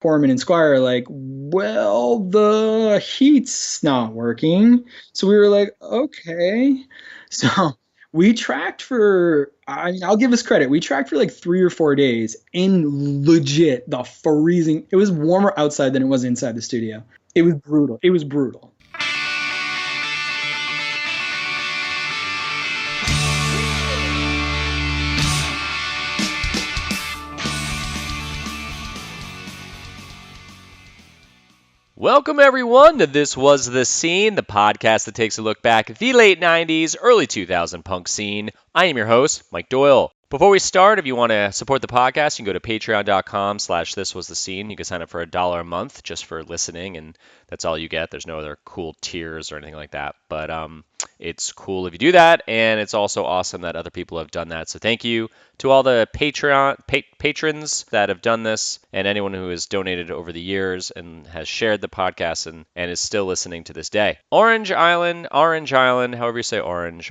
Gorman and Squire are like, well, the heat's not working. So we were like, okay. So we tracked for, I mean, I'll give us credit. We tracked for like 3 or 4 days in legit the freezing. It was warmer outside than it was inside the studio. It was brutal. It was brutal. Welcome, everyone, to This Was The Scene, the podcast that takes a look back at the late 90s, early 2000 punk scene. I am your host, Mike Doyle. Before we start, if you want to support the podcast, you can go to patreon.com/thiswasthescene. You can sign up for $1 a month just for listening, and that's all you get. There's no other cool tiers or anything like that. But it's cool if you do that, and it's also awesome that other people have done that. So thank you to all the patrons that have done this, and anyone who has donated over the years and has shared the podcast and is still listening to this day. Orange Island, however you say orange,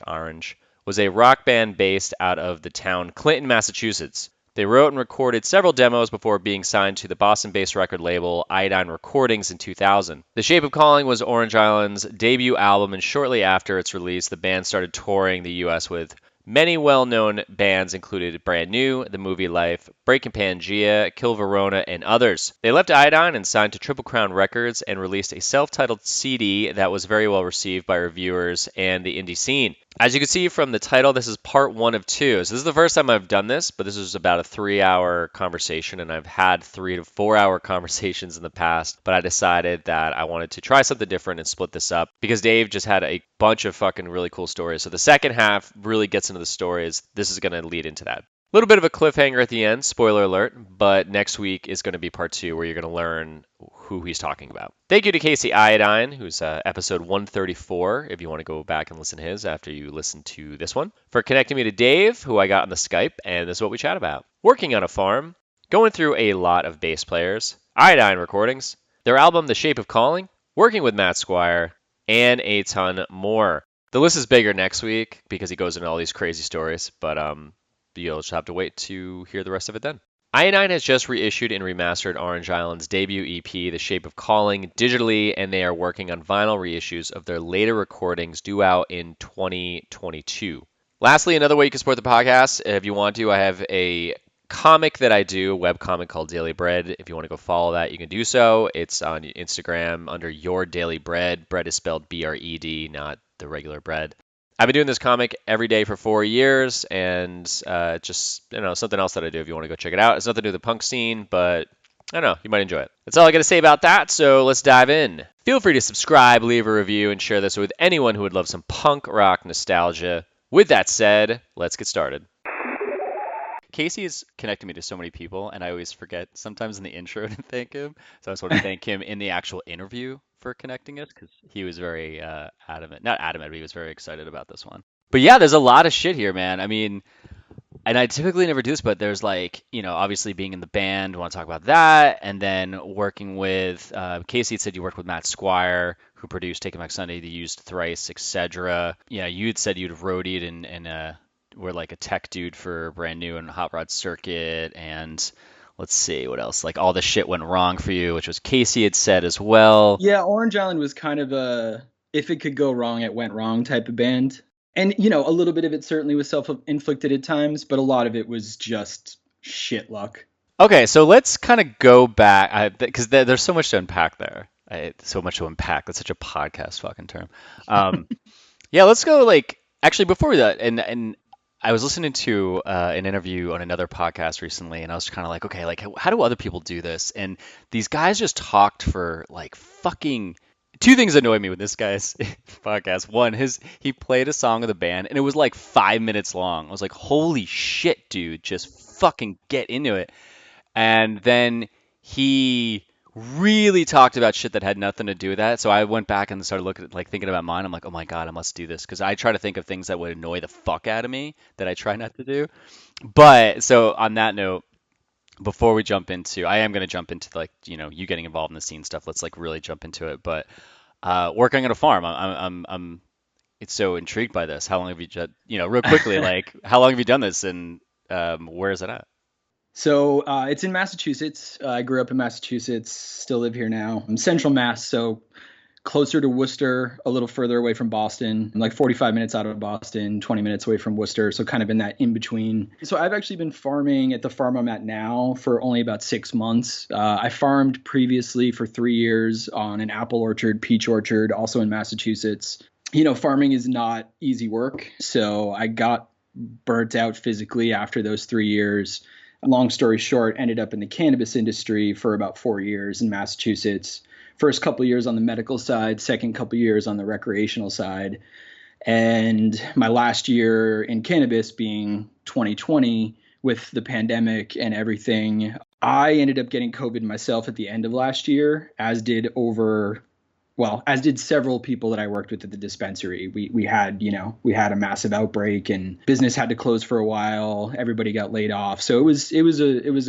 was a rock band based out of the town Clinton, Massachusetts. They wrote and recorded several demos before being signed to the Boston-based record label Iodine Recordings in 2000. The Shape of Calling was Orange Island's debut album, and shortly after its release, the band started touring the U.S. with many well-known bands included Brand New, The Movielife, Breaking Pangaea, Kill Verona, and others. They left Iodine and signed to Triple Crown Records and released a self-titled CD that was very well received by reviewers and the indie scene. As you can see from the title, this is part 1 of 2. So this is the first time I've done this, but this was about a 3-hour conversation, and I've had 3 to 4 hour conversations in the past, but I decided that I wanted to try something different and split this up because Dave just had a bunch of fucking really cool stories. So the second half really gets into the stories. This is going to lead into that. A little bit of a cliffhanger at the end, spoiler alert, but next week is going to be part 2 where you're going to learn who he's talking about. Thank you to Casey Iodine, who's episode 134, if you want to go back and listen to his after you listen to this one, for connecting me to Dave, who I got on the Skype, and this is what we chat about. Working on a farm, going through a lot of bass players, Iodine Recordings, their album The Shape of Calling, working with Matt Squire, and a ton more. The list is bigger next week because he goes into all these crazy stories, but you'll just have to wait to hear the rest of it then. Iodine has just reissued and remastered Orange Island's debut EP, The Shape of Calling, digitally, and they are working on vinyl reissues of their later recordings due out in 2022. Lastly, another way you can support the podcast, if you want to, I have a comic that I do, a webcomic called Daily Bread. If you want to go follow that, you can do so. It's on Instagram under Your Daily Bread. Bread is spelled B-R-E-D, not the regular bread. I've been doing this comic every day for 4 years, and just, something else that I do if you want to go check it out. It's nothing to do with the punk scene, but I don't know, you might enjoy it. That's all I got to say about that, so let's dive in. Feel free to subscribe, leave a review, and share this with anyone who would love some punk rock nostalgia. With that said, let's get started. Casey has connected me to so many people, and I always forget sometimes in the intro to thank him. So I just want to thank him in the actual interview for connecting us because he was very adamant. Not adamant, but he was very excited about this one. But yeah, there's a lot of shit here, man. I mean, and I typically never do this, but there's like, obviously being in the band, want to talk about that. And then working with, Casey had said you worked with Matt Squire, who produced Take It Back Sunday, The Used Thrice, etc. Yeah, you'd said you'd roadied and were like a tech dude for Brand New and Hot Rod Circuit, and let's see what else. Like all the shit went wrong for you, which was Casey had said as well. Yeah, Orange Island was kind of a if it could go wrong, it went wrong type of band. And, a little bit of it certainly was self-inflicted at times, but a lot of it was just shit luck. Okay, so let's kind of go back, because there's so much to unpack there. So much to unpack. That's such a podcast fucking term. Yeah, let's go actually before that, and I was listening to an interview on another podcast recently, and I was kind of like, okay, how do other people do this? And these guys just talked for fucking. Two things annoy me with this guy's podcast. One, he played a song of the band, and it was 5 minutes long. I was like, holy shit, dude, just fucking get into it. And then he really talked about shit that had nothing to do with that. So I went back and started looking at thinking about mine. I'm like, oh my God, I must do this. Because I try to think of things that would annoy the fuck out of me that I try not to do. But so on that note, before we jump into, I am going to jump into you getting involved in the scene stuff. Let's really jump into it. But working on a farm, I'm it's so intrigued by this. How long have you real quickly, how long have you done this, and where is it at? So it's in Massachusetts. I grew up in Massachusetts, still live here now. I'm Central Mass, so closer to Worcester, a little further away from Boston. I'm like 45 minutes out of Boston, 20 minutes away from Worcester, so kind of in that in between. So I've actually been farming at the farm I'm at now for only about 6 months. I farmed previously for 3 years on an apple orchard, peach orchard, also in Massachusetts. Farming is not easy work, so I got burnt out physically after those 3 years. Long story short, ended up in the cannabis industry for about 4 years in Massachusetts. First couple years on the medical side, second couple years on the recreational side. And my last year in cannabis being 2020 with the pandemic and everything, I ended up getting COVID myself at the end of last year, as did several people that I worked with at the dispensary. We had a massive outbreak and business had to close for a while. Everybody got laid off. So it was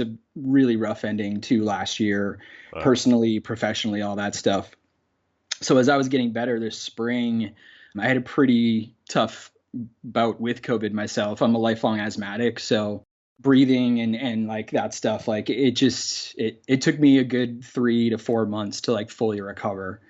a really rough ending to last year, Wow. personally, professionally, all that stuff. So as I was getting better this spring, I had a pretty tough bout with COVID myself. I'm a lifelong asthmatic, so breathing and like that stuff, like it took me a good 3 to 4 months to like fully recover.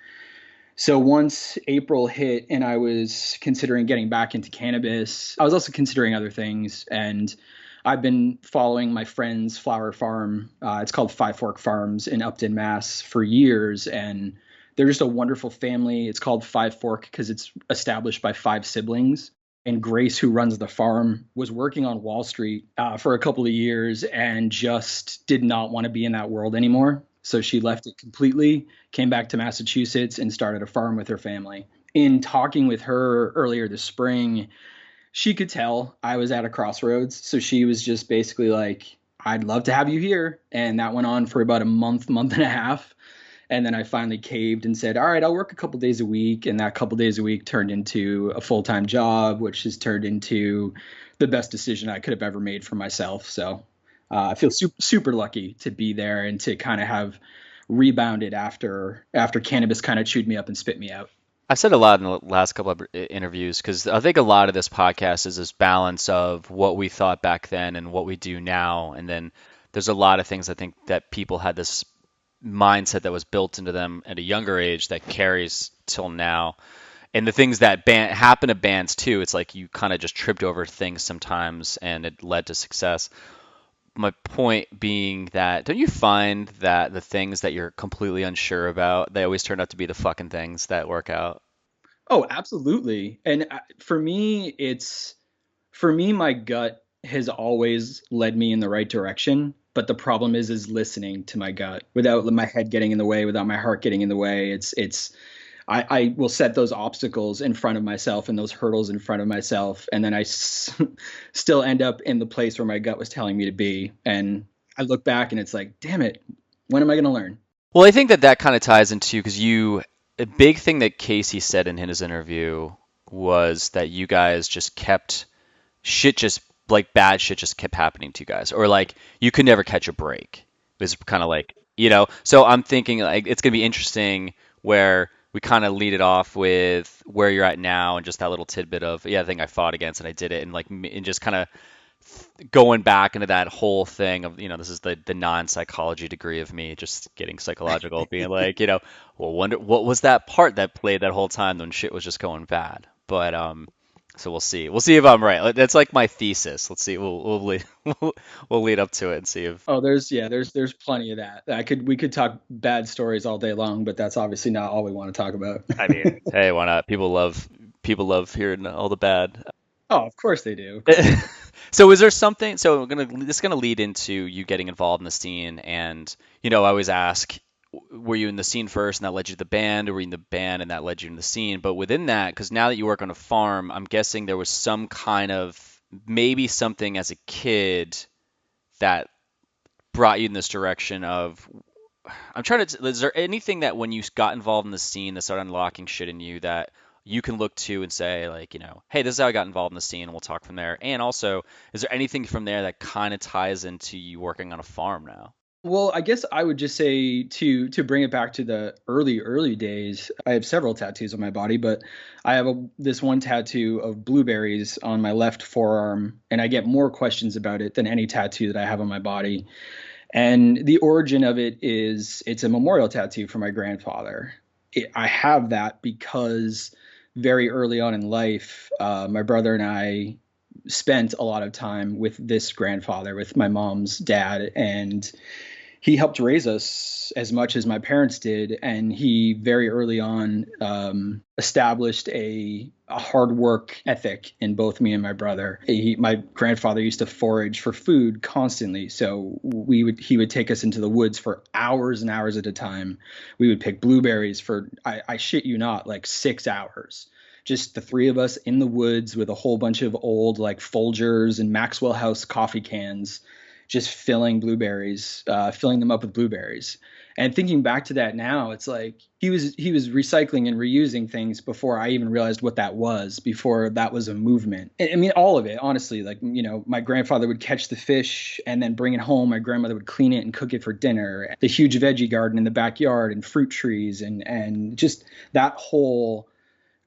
So once April hit and I was considering getting back into cannabis, I was also considering other things. And I've been following my friend's flower farm. It's called Five Fork Farms in Upton, Mass, for years. And they're just a wonderful family. It's called Five Fork because it's established by five siblings. And Grace, who runs the farm, was working on Wall Street for a couple of years and just did not want to be in that world anymore. So she left it completely, came back to Massachusetts, and started a farm with her family. In talking with her earlier this spring, she could tell I was at a crossroads. So she was just basically like, I'd love to have you here. And that went on for about a month, month and a half. And then I finally caved and said, all right, I'll work a couple days a week. And that couple days a week turned into a full-time job, which has turned into the best decision I could have ever made for myself. So I feel super lucky to be there and to kind of have rebounded after cannabis kind of chewed me up and spit me out. I said a lot in the last couple of interviews because I think a lot of this podcast is this balance of what we thought back then and what we do now. And then there's a lot of things I think that people had this mindset that was built into them at a younger age that carries till now. And the things that happen to bands too, it's like you kind of just tripped over things sometimes and it led to success. My point being that don't you find that the things that you're completely unsure about, they always turn out to be the fucking things that work out? Oh, absolutely. And for me, my gut has always led me in the right direction. But the problem is listening to my gut without my head getting in the way, without my heart getting in the way. I will set those obstacles in front of myself and those hurdles in front of myself. And then still end up in the place where my gut was telling me to be. And I look back and it's like, damn it, when am I going to learn? Well, I think that that kind of ties into because a big thing that Casey said in his interview was that you guys just kept shit just like bad shit just kept happening to you guys, or like you could never catch a break. It was kind of like, so I'm thinking like it's gonna be interesting where we kind of lead it off with where you're at now and just that little tidbit of, yeah, I think I fought against and I did it, and like and just kind of going back into that whole thing of, this is the non-psychology degree of me just getting psychological, being like, well, wonder what was that part that played that whole time when shit was just going bad. But so we'll see. We'll see if I'm right. That's like my thesis. Let's see. We'll lead, we'll lead up to it and see if. Oh, there's plenty of that. We could talk bad stories all day long, but that's obviously not all we want to talk about. I mean, hey, why not? People love hearing all the bad. Oh, of course they do. Of course they do. So is there something? So this is gonna lead into you getting involved in the scene, and I always ask, were you in the scene first and that led you to the band, or were you in the band and that led you to the scene? But within that, because now that you work on a farm, I'm guessing there was some kind of maybe something as a kid that brought you in this direction of. I'm trying to. Is there anything that when you got involved in the scene that started unlocking shit in you that you can look to and say, like, hey, this is how I got involved in the scene, and we'll talk from there. And also, is there anything from there that kind of ties into you working on a farm now? Well, I guess I would just say to bring it back to the early days. I have several tattoos on my body, but I have this one tattoo of blueberries on my left forearm, and I get more questions about it than any tattoo that I have on my body. And the origin of it is it's a memorial tattoo for my grandfather. I have that because very early on in life, my brother and I spent a lot of time with this grandfather, with my mom's dad, and he helped raise us as much as my parents did, and he very early on established a hard work ethic in both me and my brother. My grandfather used to forage for food constantly, so he would take us into the woods for hours and hours at a time. We would pick blueberries for I shit you not, like 6 hours. Just the three of us in the woods with a whole bunch of old like Folgers and Maxwell House coffee cans, just filling them up with blueberries. And thinking back to that now, it's like he was recycling and reusing things before I even realized what that was, before that was a movement. I mean, all of it, honestly. Like, my grandfather would catch the fish and then bring it home. My grandmother would clean it and cook it for dinner. The huge veggie garden in the backyard and fruit trees and just that whole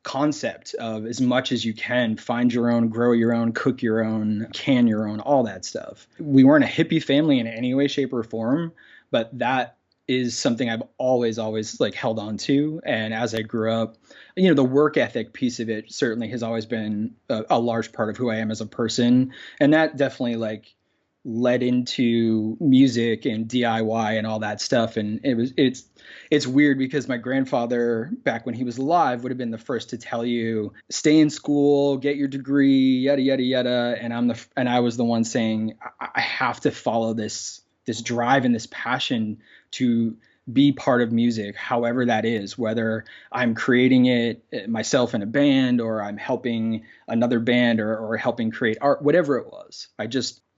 concept of as much as you can find your own, grow your own, cook your own, can your own, all that stuff. We weren't a hippie family in any way, shape, or form, but that is something I've always like held on to. And as I grew up, the work ethic piece of it certainly has always been a large part of who I am as a person. And that definitely like led into music and DIY and all that stuff. And it's weird because my grandfather, back when he was alive, would have been the first to tell you, stay in school, get your degree, yada yada yada. And I was the one saying, I have to follow this drive and this passion to be part of music, however that is, whether I'm creating it myself in a band or I'm helping another band or helping create art, whatever it was.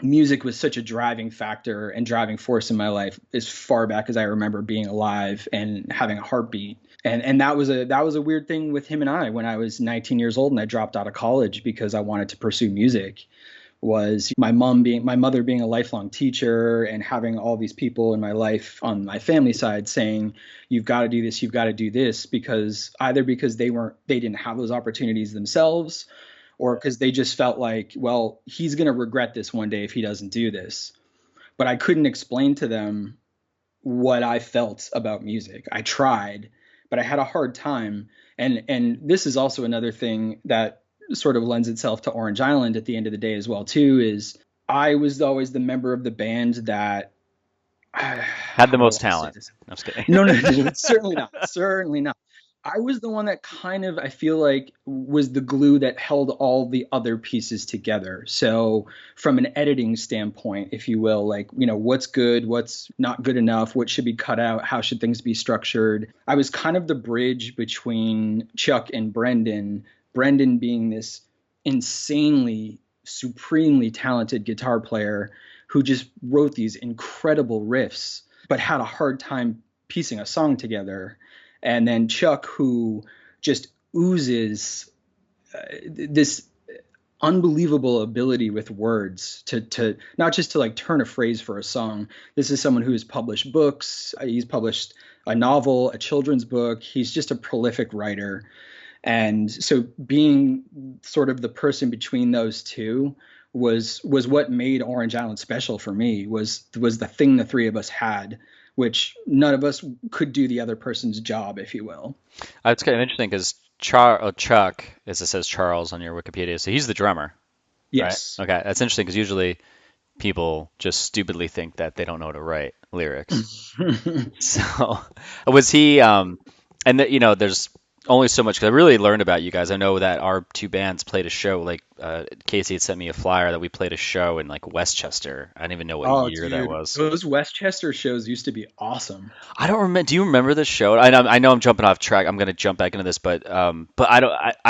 Music was such a driving factor and driving force in my life as far back as I remember being alive and having a heartbeat. And that was a weird thing with him and I when I was 19 years old and I dropped out of college because I wanted to pursue music. Was my mother being a lifelong teacher and having all these people in my life on my family side saying, you've got to do this, you've got to do this, because they didn't have those opportunities themselves, or because they just felt like, well, he's going to regret this one day if he doesn't do this. But I couldn't explain to them what I felt about music. I tried, but I had a hard time. And this is also another thing that sort of lends itself to Orange Island at the end of the day as well too, is I was always the member of the band that Had the how do I most want to say talent. this? No, I'm just kidding. No, certainly not. Certainly not. I was the one that kind of, I feel like, was the glue that held all the other pieces together. So from an editing standpoint, if you will, like, what's good, what's not good enough, what should be cut out, how should things be structured. I was kind of the bridge between Chuck and Brendan. Brendan being this insanely, supremely talented guitar player who just wrote these incredible riffs, but had a hard time piecing a song together. And then Chuck, who just oozes this unbelievable ability with words to not just to like turn a phrase for a song. This is someone who has published books. He's published a novel, a children's book. He's just a prolific writer. And so being sort of the person between those two was what made Orange Island special for me, was the thing the three of us had, which none of us could do the other person's job, if you will. It's kind of interesting because Chuck, as it says Charles on your Wikipedia, so he's the drummer, right? Yes. Okay, that's interesting because usually people just stupidly think that they don't know how to write lyrics. So was he, and there's only so much because I really learned about you guys. I know that our two bands played a show, like Casey had sent me a flyer that we played a show in like Westchester. I don't even know what Oh, year that dude, was. those Westchester shows used to be awesome. I don't remember. Do you remember this show? I know I'm jumping off track. I'm gonna jump back into this, but I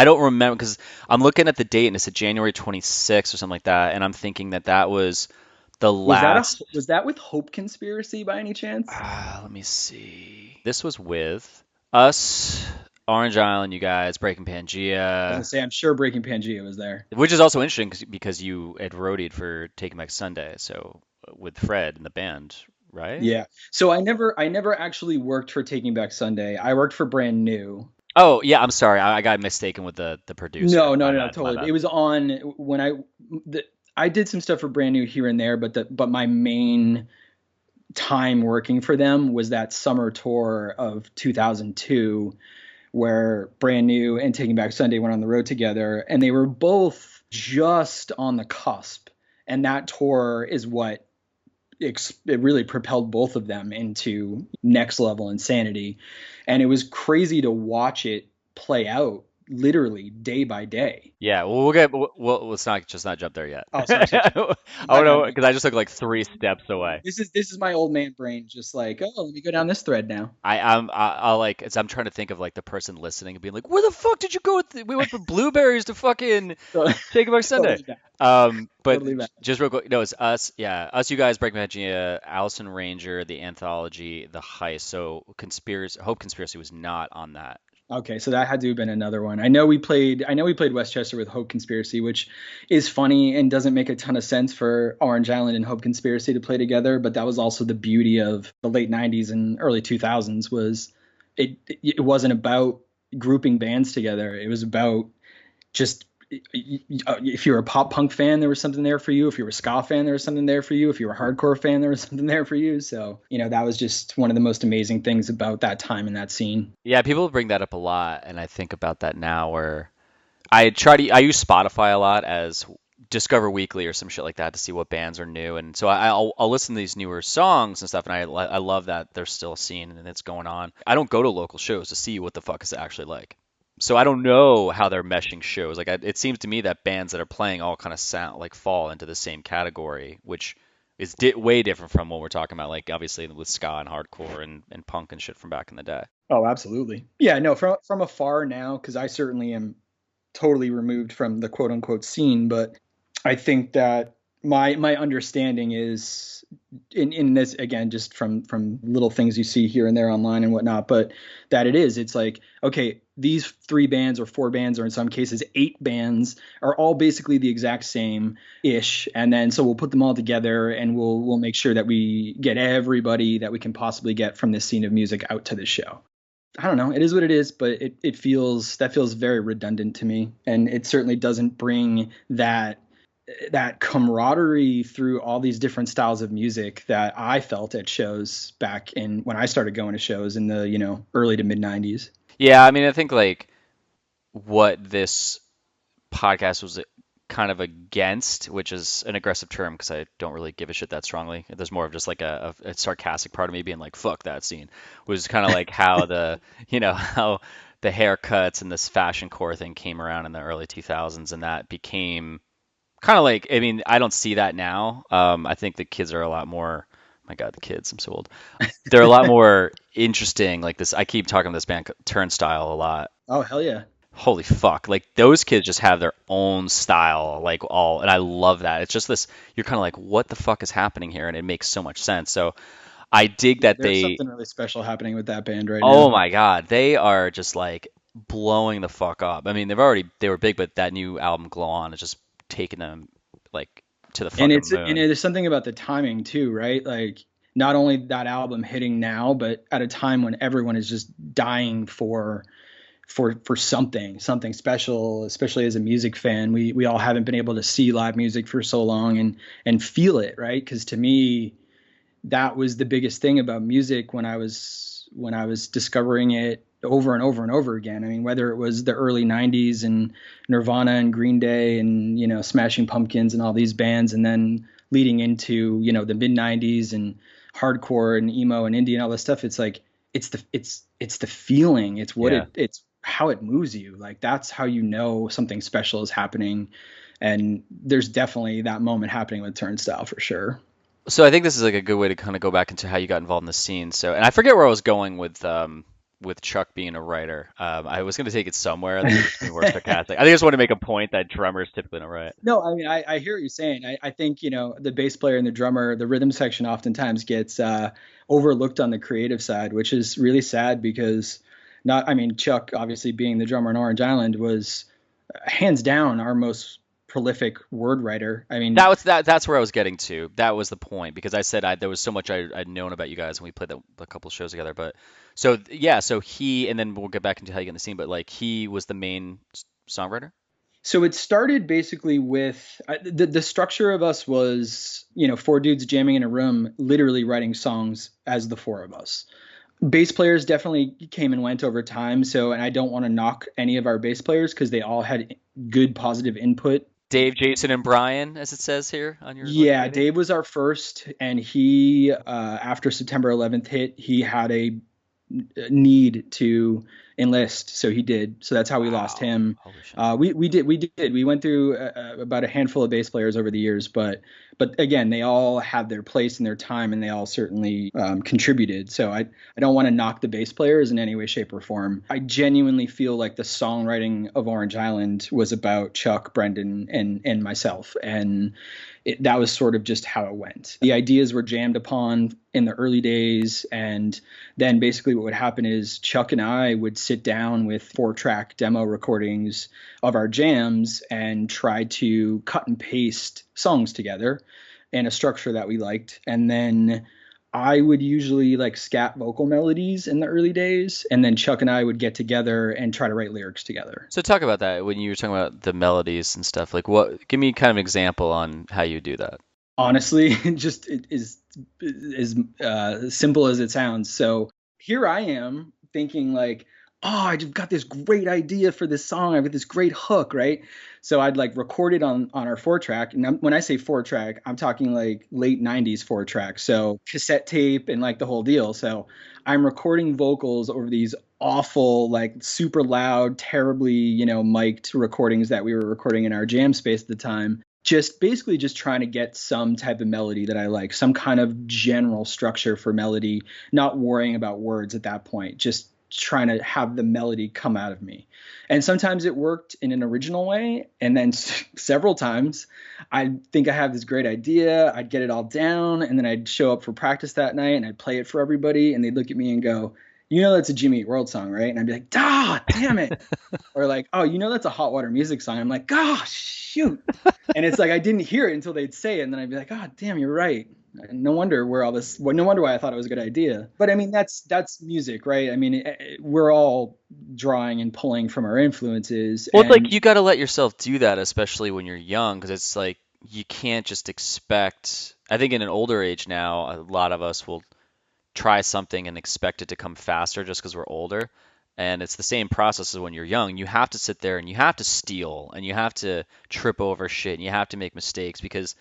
don't remember because I'm looking at the date and it's a January 26th or something like that, and I'm thinking that was the last. Was that with Hope Conspiracy by any chance? Let me see. This was with us, Orange Island, you guys, Breaking I was gonna Pangea, say, I'm sure Breaking Pangea was there. which is also interesting because you had roadied for Taking Back Sunday, so with Fred and the band right? Yeah. So I never actually worked for Taking Back Sunday. I worked for Brand New. Oh, yeah, I'm sorry. I got mistaken with the producer. No, no, My no, no, bad. My totally. bad. It was on when the, I did some stuff for Brand New here and there, but my main time working for them was that summer tour of 2002 where Brand New and Taking Back Sunday went on the road together, and they were both just on the cusp. And that tour is what it really propelled both of them into next level insanity. And it was crazy to watch it play out literally day by day. Yeah, well, we'll get. Well, let's not just not jump there yet. Oh, sorry, sorry, sorry. I My want bad, to my because I just took like 3 steps away. this is my old man brain, just like, oh, let me go down this thread now. I like as I'm trying to think of like the person listening and being like, where the fuck did you go with we went from blueberries to fucking So, Take It Back Sunday. totally bad, But totally bad. just real quick, no, it's us, yeah, us, you guys, Breaking Pangaea, Allison Ranger, the anthology, the heist. So Hope Conspiracy was not on that. Okay, so that had to have been another one. I know we played Westchester with Hope Conspiracy, which is funny and doesn't make a ton of sense for Orange Island and Hope Conspiracy to play together, but that was also the beauty of the late 90s and early 2000s was it wasn't about grouping bands together. It was about just if you're a pop punk fan, there was something there for you. If you were a ska fan, there was something there for you. If you were a hardcore fan, there was something there for you. So, that was just one of the most amazing things about that time in that scene. Yeah, people bring that up a lot, and I think about that now where I use Spotify a lot as Discover Weekly or some shit like that to see what bands are new, and so I'll listen to these newer songs and stuff, and I love that they're still a scene and it's going on. I don't go to local shows to see what the fuck is actually like, so I don't know how they're meshing shows. Like it seems to me that bands that are playing all kind of sound like fall into the same category, which is way different from what we're talking about. Like obviously with ska and hardcore and punk and shit from back in the day. Oh, absolutely. Yeah, no, from afar now, because I certainly am totally removed from the quote unquote scene, but I think that my understanding is in this again, just from little things you see here and there online and whatnot, but that it's like, okay, these 3 bands or 4 bands, or in some cases 8 bands, are all basically the exact same ish, and then so we'll put them all together and we'll make sure that we get everybody that we can possibly get from this scene of music out to the show. I don't know. It is what it is, but it feels very redundant to me, and it certainly doesn't bring that camaraderie through all these different styles of music that I felt at shows back in when I started going to shows in the early to mid '90s. Yeah, I mean, I think like what this podcast was kind of against, which is an aggressive term because I don't really give a shit that strongly. There's more of just like a sarcastic part of me being like, fuck that scene, was kind of like how how the haircuts and this fashion core thing came around in the early 2000s, and that became kind of like, I mean, I don't see that now. I think the kids are a lot more, my God, the kids, I'm so old. They're a lot more interesting. Like this, I keep talking about this band Turnstile a lot. Oh, hell yeah. Holy fuck, like those kids just have their own style, like all, and I love that. It's just this, you're kind of like, what the fuck is happening here, and it makes so much sense. So I dig Yeah, that there's they, something really special happening with that band right oh now. my God, they are just like blowing the fuck up. I mean, they were big, but that new album Glow On is just taking them like to the And fucking moon. there's something about the timing too, right? Like not only that album hitting now, but at a time when everyone is just dying for something special, especially as a music fan. We all haven't been able to see live music for so long and feel it, right? Because to me, that was the biggest thing about music when I was discovering it over and over and over again. I mean, whether it was the early '90s and Nirvana and Green Day and Smashing Pumpkins and all these bands, and then leading into the mid '90s and hardcore and emo and indie and all this stuff. It's like it's the feeling. It's what Yeah. it's how it moves you. Like that's how something special is happening. And there's definitely that moment happening with Turnstile for sure. So I think this is like a good way to kind of go back into how you got involved in the scene. So, and I forget where I was going with Chuck being a writer. I was going to take it somewhere. I think it was being more sarcastic. I think I just want to make a point that drummers typically don't write. No, I mean, I hear what you're saying. I think, the bass player and the drummer, the rhythm section oftentimes gets overlooked on the creative side, which is really sad because I mean, Chuck, obviously being the drummer in Orange Island, was hands down our most prolific word writer. I That mean, was that's where I was getting to. That was the point because I said there was so much I'd known about you guys when we played a couple shows together. But so yeah, so he and then we'll get back into how you get in the scene. But like he was the main songwriter. so it started basically with the structure of us was, four dudes jamming in a room, literally writing songs as the four of us. Bass players definitely came and went over time. So, and I don't want to knock any of our bass players because they all had good positive input. Dave, Jason, and Brian, as it says here on your Yeah, Wikipedia. Dave was our first, and he, after September 11th hit, he had a need to enlist, so he did. So that's how we lost Wow. him. Holy shit. We did. We went through about a handful of bass players over the years, but again, they all had their place and their time, and they all certainly contributed. So I don't want to knock the bass players in any way, shape, or form. I genuinely feel like the songwriting of Orange Island was about Chuck, Brendan, and myself, and that was sort of just how it went. The ideas were jammed upon in the early days, and then basically what would happen is Chuck and I would sit down with 4-track demo recordings of our jams and try to cut and paste songs together in a structure that we liked. And then I would usually like scat vocal melodies in the early days, and then Chuck and I would get together and try to write lyrics together. So talk about that when you were talking about the melodies and stuff. Like what? Give me kind of an example on how you do that. Honestly, just it is as simple as it sounds. So here I am thinking like, oh, I just got this great idea for this song. I've got this great hook, right? So I'd like record it on our 4-track. And when I say 4-track, I'm talking like late 90s 4-track. So cassette tape and like the whole deal. So I'm recording vocals over these awful, like super loud, terribly, mic'd recordings that we were recording in our jam space at the time. Just basically just trying to get some type of melody that I like, some kind of general structure for melody, not worrying about words at that point, just trying to have the melody come out of me. And sometimes it worked in an original way. And then several times I'd think I have this great idea. I'd get it all down. And then I'd show up for practice that night and I'd play it for everybody. And they'd look at me and go, that's a Jimmy Eat World song, right? And I'd be like, ah, damn it. Or like, oh, that's a Hot Water Music song. I'm like, gosh, shoot. And it's like I didn't hear it until they'd say it, and then I'd be like, "Oh, damn, you're right." No wonder no wonder why I thought it was a good idea. But I mean, that's music, right? I mean, we're all drawing and pulling from our influences, Well, it's like and you got to let yourself do that, especially when you're young, because it's like you can't just expect. I think in an older age now, a lot of us will try something and expect it to come faster just because we're older. And it's the same process as when you're young. You have to sit there and you have to steal and you have to trip over shit and you have to make mistakes because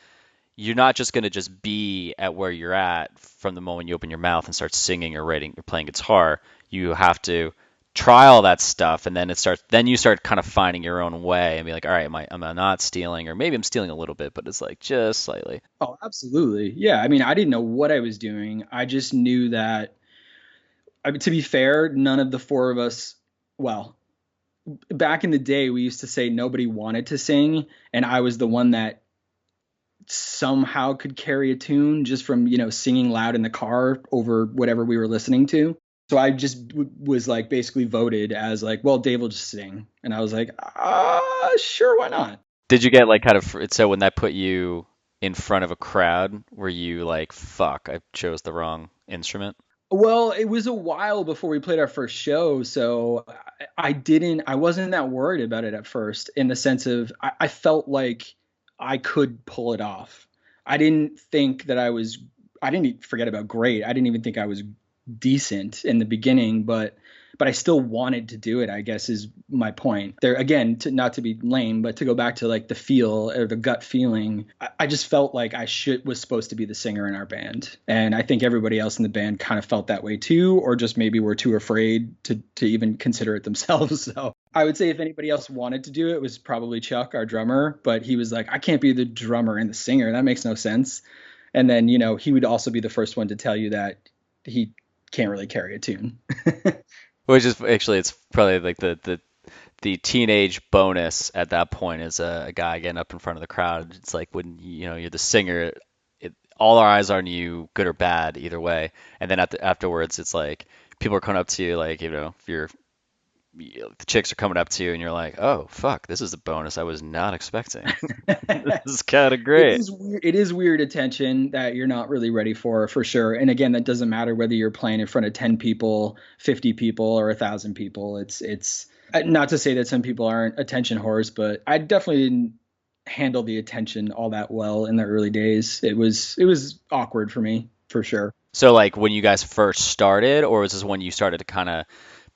you're not just going to just be at where you're at from the moment you open your mouth and start singing or writing or playing guitar. You have to try all that stuff and then you start kind of finding your own way and be like, all right, am I not stealing, or maybe I'm stealing a little bit, but it's like just slightly. oh, absolutely, yeah. I mean, I didn't know what I was doing. I just knew that. I mean, to be fair, none of the four of us. Well, back in the day, we used to say nobody wanted to sing, and I was the one that somehow could carry a tune just from singing loud in the car over whatever we were listening to. So I just was like basically voted as like, well, Dave will just sing, and I was like, sure, why not? Did you get like kind of so when that put you in front of a crowd, were you like, fuck, I chose the wrong instrument? Well, it was a while before we played our first show, so I wasn't that worried about it at first, in the sense of I felt like I could pull it off. I didn't think that I didn't forget about great. I didn't even think I was decent in the beginning, but I still wanted to do it, I guess is my point. There again, not to be lame, but to go back to like the feel or the gut feeling, I just felt like was supposed to be the singer in our band. And I think everybody else in the band kind of felt that way too, or just maybe were too afraid to even consider it themselves. So I would say if anybody else wanted to do it, it was probably Chuck, our drummer, but he was like, I can't be the drummer and the singer. That makes no sense. And then, he would also be the first one to tell you that he can't really carry a tune. Which is actually, it's probably like the teenage bonus at that point is a guy getting up in front of the crowd. It's like when you're the singer, all our eyes are on you, good or bad, either way. And then afterwards, it's like people are coming up to you like if you're the chicks are coming up to you and you're like, oh fuck, this is a bonus I was not expecting. This is kind of It great. is weird. It is weird attention that you're not really ready for sure. And again, that doesn't matter whether you're playing in front of 10 people, 50 people, or 1,000 people. It's not to say that some people aren't attention whores, but I definitely didn't handle the attention all that well in the early days. It was awkward for me for sure. So like when you guys first started, or was this when you started to kind of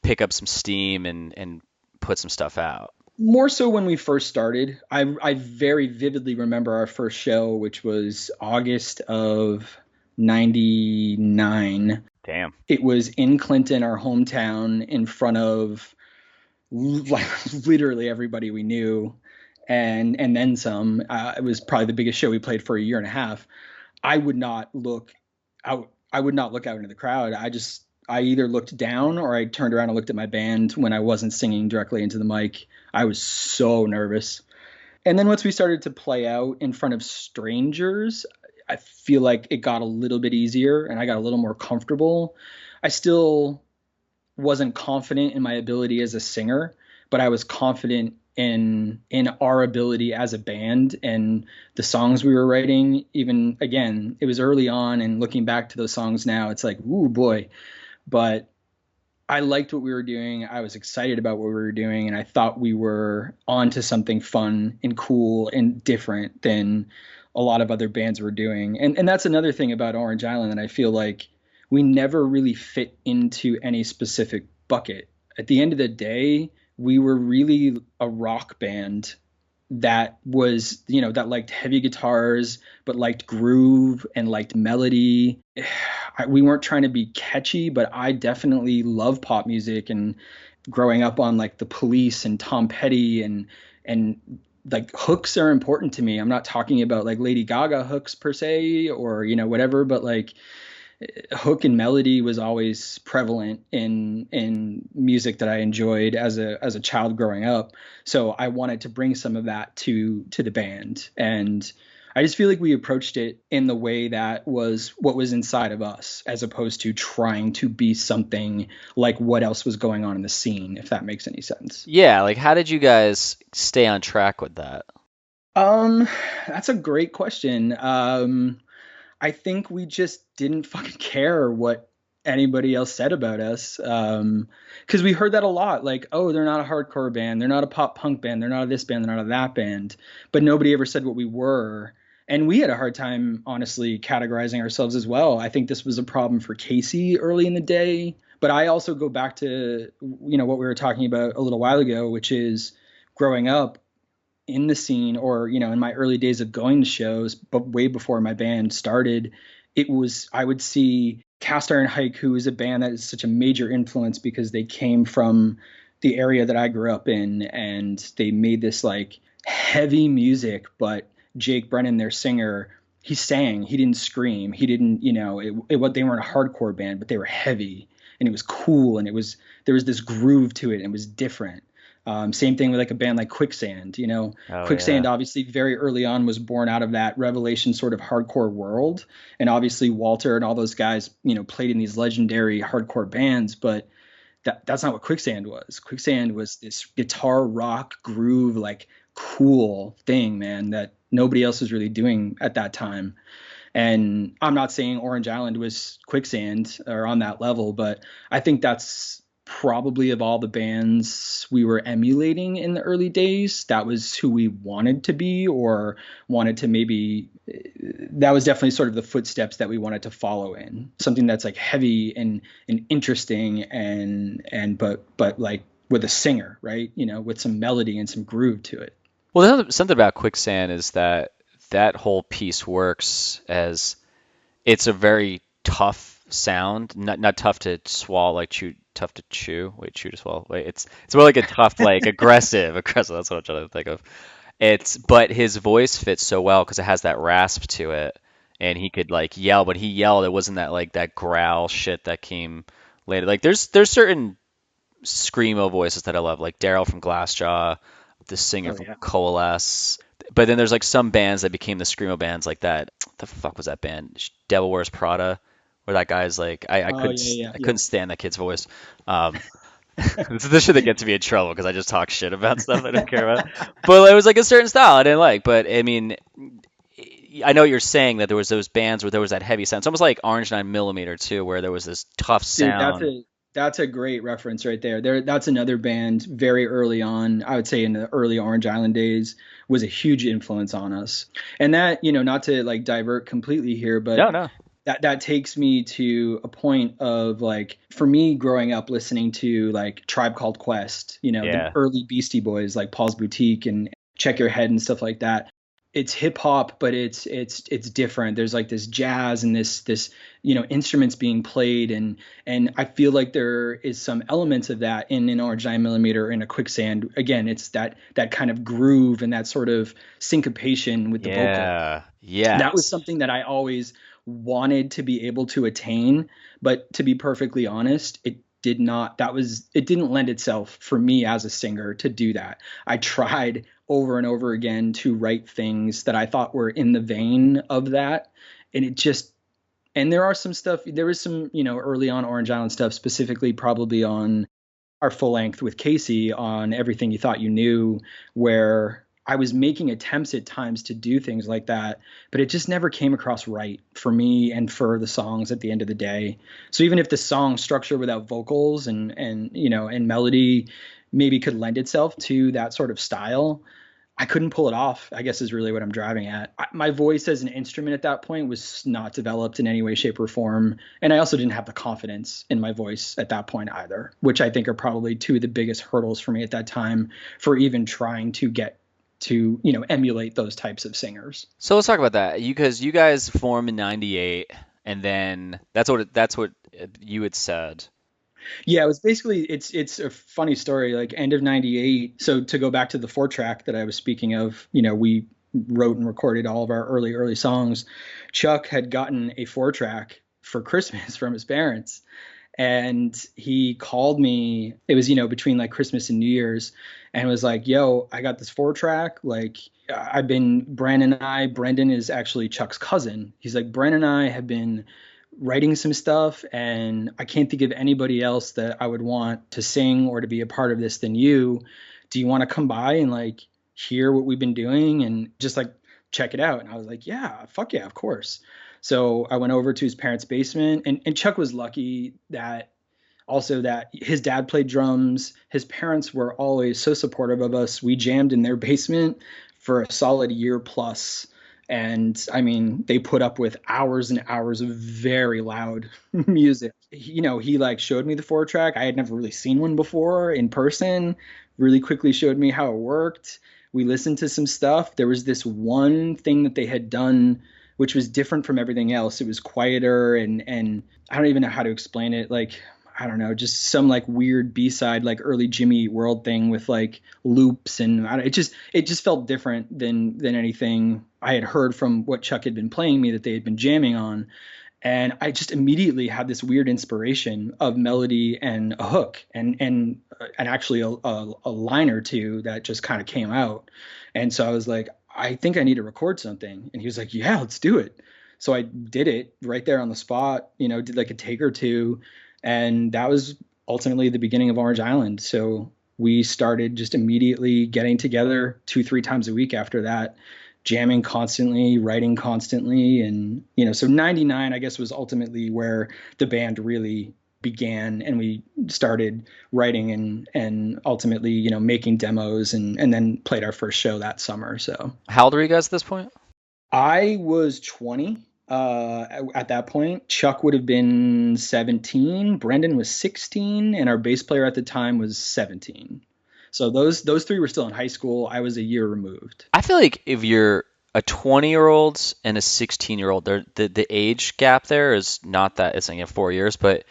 pick up some steam and put some stuff out? More so when we first started. I very vividly remember our first show, which was August of '99. Damn. It was in Clinton, our hometown, in front of like literally everybody we knew, and then some. It was probably the biggest show we played for a year and a half. I would not look out. I would not look out into the crowd. I either looked down or I turned around and looked at my band when I wasn't singing directly into the mic. I was so nervous. And then once we started to play out in front of strangers, I feel like it got a little bit easier and I got a little more comfortable. I still wasn't confident in my ability as a singer, but I was confident in our ability as a band and the songs we were writing. Even again, it was early on, and looking back to those songs now, it's like, ooh boy. But I liked what we were doing. I was excited about what we were doing, and I thought we were onto something fun and cool and different than a lot of other bands were doing. And that's another thing about Orange Island that I feel like we never really fit into any specific bucket. At the end of the day, we were really a rock band that was, that liked heavy guitars, but liked groove and liked melody. We weren't trying to be catchy, but I definitely love pop music, and growing up on like the Police and Tom Petty and like hooks are important to me. I'm not talking about like Lady Gaga hooks per se or, whatever, but like hook and melody was always prevalent in music that I enjoyed as a child growing up. So I wanted to bring some of that to the band, and I just feel like we approached it in the way that was what was inside of us, as opposed to trying to be something like what else was going on in the scene, if that makes any sense. Yeah, like how did you guys stay on track with that? Um, that's a great question. I think we just didn't fucking care what anybody else said about us. Because we heard that a lot, like, oh, they're not a hardcore band, they're not a pop punk band, they're not a this band, they're not a that band. But nobody ever said what we were. And we had a hard time, honestly, categorizing ourselves as well. I think this was a problem for Casey early in the day. But I also go back to, what we were talking about a little while ago, which is growing up in the scene, or in my early days of going to shows, but way before my band started. I would see Cast Iron Hike, who is a band that is such a major influence because they came from the area that I grew up in, and they made this like heavy music. But Jake Brennan, their singer, he sang, he didn't scream, he didn't, what they weren't a hardcore band, but they were heavy, and it was cool, and there was this groove to it, and it was different. Same thing with like a band like Quicksand. Oh yeah. Quicksand obviously very early on was born out of that Revelation sort of hardcore world, and obviously Walter and all those guys, played in these legendary hardcore bands, but that's not what Quicksand was. Quicksand was this guitar rock groove, like cool thing, man, that nobody else was really doing at that time. And I'm not saying Orange Island was Quicksand or on that level, but I think that's probably, of all the bands we were emulating in the early days, that was who we wanted to be, or wanted to maybe, that was definitely sort of the footsteps that we wanted to follow in. Something that's like heavy and interesting but like with a singer, right? With some melody and some groove to it. Well, something about Quicksand is that that whole piece works as it's a very tough sound, not tough to swallow, like chew, tough to chew. Wait, chew to swallow. Wait, it's more like a tough, like aggressive. That's what I'm trying to think of. But his voice fits so well because it has that rasp to it, and he could like yell. But he yelled, it wasn't that like that growl shit that came later. Like there's certain screamo voices that I love, like Daryl from Glassjaw, the singer Oh from yeah. Coalesce. But then there's like some bands that became the screamo bands, like that. What the fuck was that band? Devil Wears Prada, where that guy's like, I Oh couldn't yeah, yeah, I yeah. couldn't stand that kid's voice. Um, This is the shit that gets me in trouble because I just talk shit about stuff I don't care about. But it was like a certain style I didn't like. But I mean, I know you're saying that there was those bands where there was that heavy sound. It's almost like Orange 9mm too, where there was this tough Dude, sound. that's a great reference right there. That's another band very early on. I would say in the early Orange Island days was a huge influence on us. And that, not to like divert completely here, but No, no. that takes me to a point of like for me growing up listening to like Tribe Called Quest, the Yeah. early Beastie Boys like Paul's Boutique and Check Your Head and stuff like that. It's hip hop, but it's different. There's like this jazz and this instruments being played, and I feel like there is some elements of that in an Orange 9mm in a Quicksand. Again, it's that kind of groove and that sort of syncopation with the vocal. Yeah. That was Yes. something that I always wanted to be able to attain, but to be perfectly honest, it didn't lend itself for me as a singer to do that. I tried over and over again to write things that I thought were in the vein of that, and there are some stuff, there was some, early on Orange Island stuff, specifically probably on our full length with Casey on Everything You Thought You Knew, where I was making attempts at times to do things like that, but it just never came across right for me and for the songs at the end of the day. So even if the song structure without vocals and melody maybe could lend itself to that sort of style, I couldn't pull it off, I guess is really what I'm driving at. My voice as an instrument at that point was not developed in any way, shape, or form. And I also didn't have the confidence in my voice at that point either, which I think are probably two of the biggest hurdles for me at that time for even trying to get to, emulate those types of singers. So let's talk about that. Because you guys formed in '98, and then that's what you had said. Yeah, it was basically it's a funny story. Like end of '98. So to go back to the 4 track that I was speaking of, we wrote and recorded all of our early songs. Chuck had gotten a 4 track for Christmas from his parents, and he called me. It was between like Christmas and New Year's, and was like, "Yo, I got this 4 track. Like I've been Brendan is actually Chuck's cousin. He's like Brendan and I have been." Writing some stuff, and I can't think of anybody else that I would want to sing or to be a part of this than you. Do you want to come by and like hear what we've been doing and just like check it out? And I was like, yeah, fuck yeah, of course. So I went over to his parents' basement, and Chuck was lucky that also that his dad played drums. His parents were always so supportive of us. We jammed in their basement for a solid year plus. And I mean, they put up with hours and hours of very loud music. He like showed me the 4 track. I had never really seen one before in person, really quickly showed me how it worked. We listened to some stuff. There was this one thing that they had done which was different from everything else. It was quieter and I don't even know how to explain it. Like I don't know, just some like weird B-side, like early Jimmy Eat World thing with like loops and it just felt different than anything I had heard from what Chuck had been playing me that they had been jamming on. And I just immediately had this weird inspiration of melody and a hook and actually a line or two that just kind of came out. And so I was like, I think I need to record something. And he was like, yeah, let's do it. So I did it right there on the spot, did like a take or two, and that was ultimately the beginning of Orange Island. So we started just immediately getting together 2, 3 times a week after that, jamming constantly, writing constantly. And, so 99, I guess, was ultimately where the band really began, and we started writing and ultimately, making demos and then played our first show that summer. So How old are you guys at this point? I was 20 at that point. Chuck would have been 17. Brendan was 16, and our bass player at the time was 17. So those three were still in high school. I was a year removed. I feel like if you're a 20-year-old and a 16-year-old, the age gap there is not that it's like 4 years, but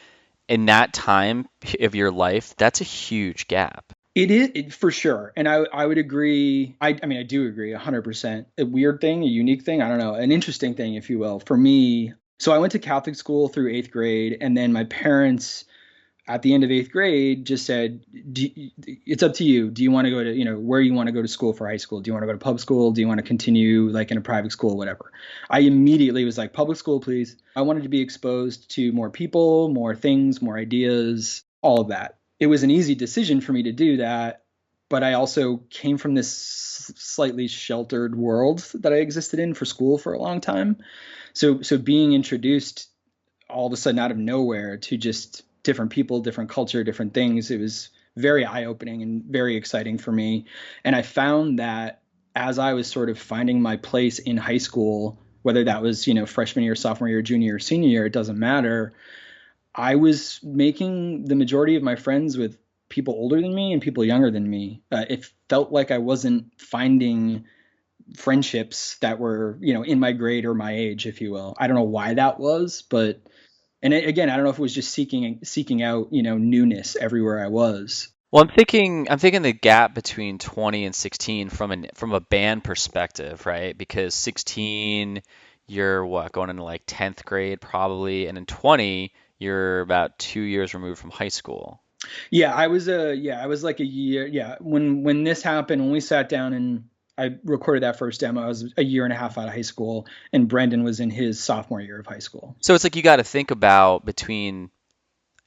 in that time of your life, that's a huge gap. It is for sure, and I would agree. I mean I do agree 100%. A weird thing, a unique thing, I don't know, an interesting thing, if you will, for me. So I went to Catholic school through 8th grade, and then my parents at the end of 8th grade just said, it's up to you. Do you want to go to, where you want to go to school for high school? Do you want to go to public school? Do you want to continue like in a private school, whatever? I immediately was like, public school, please. I wanted to be exposed to more people, more things, more ideas, all of that. it was an easy decision for me to do that. But I also came from this slightly sheltered world that I existed in for school for a long time. So being introduced all of a sudden out of nowhere to just different people, different culture, different things, it was very eye opening and very exciting for me. And I found that as I was sort of finding my place in high school, whether that was, freshman year, sophomore year, junior year, senior year, it doesn't matter. I was making the majority of my friends with people older than me and people younger than me. It felt like I wasn't finding friendships that were, in my grade or my age, if you will. I don't know why that was, but again, I don't know if it was just seeking out, newness everywhere I was. Well, I'm thinking the gap between 20 and 16 from a band perspective, right? Because 16, you're what, going into like 10th grade probably, and in 20, you're about 2 years removed from high school. I was like a year. Yeah, when this happened, when we sat down and I recorded that first demo, I was a year and a half out of high school, and Brendan was in his sophomore year of high school. So it's like you got to think about between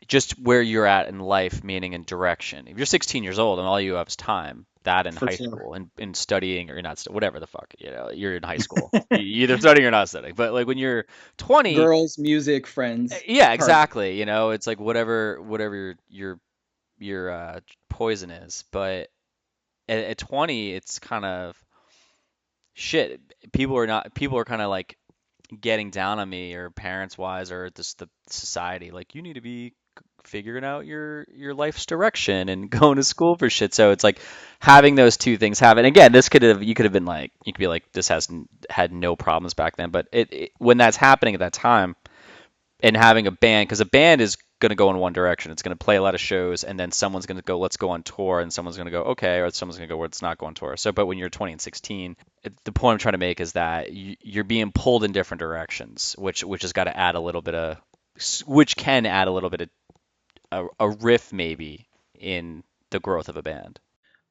just where you're at in life, meaning in direction. If you're 16 years old and all you have is time, that in For high sure. school and in studying or you're not, whatever the fuck, you're in high school. You either studying or not studying. But like when you're 20, Girls, music, friends, yeah, party. exactly. It's like whatever your poison is. But at 20, it's kind of shit. People are kind of like getting down on me or parents wise or just the society like you need to be figuring out your life's direction and going to school for shit. So it's like having those two things happen. Again, this could have been like you could be like this has had no problems back then, but when that's happening at that time and having a band, because a band is going to go in one direction. It's going to play a lot of shows, and then someone's going to go, let's go on tour, and someone's going to go, okay, or someone's going to go, let's not go on tour. So, but when you're 20 and 16, the point I'm trying to make is that you're being pulled in different directions, which has got to add a little bit of, which can add a little bit of a riff maybe in the growth of a band.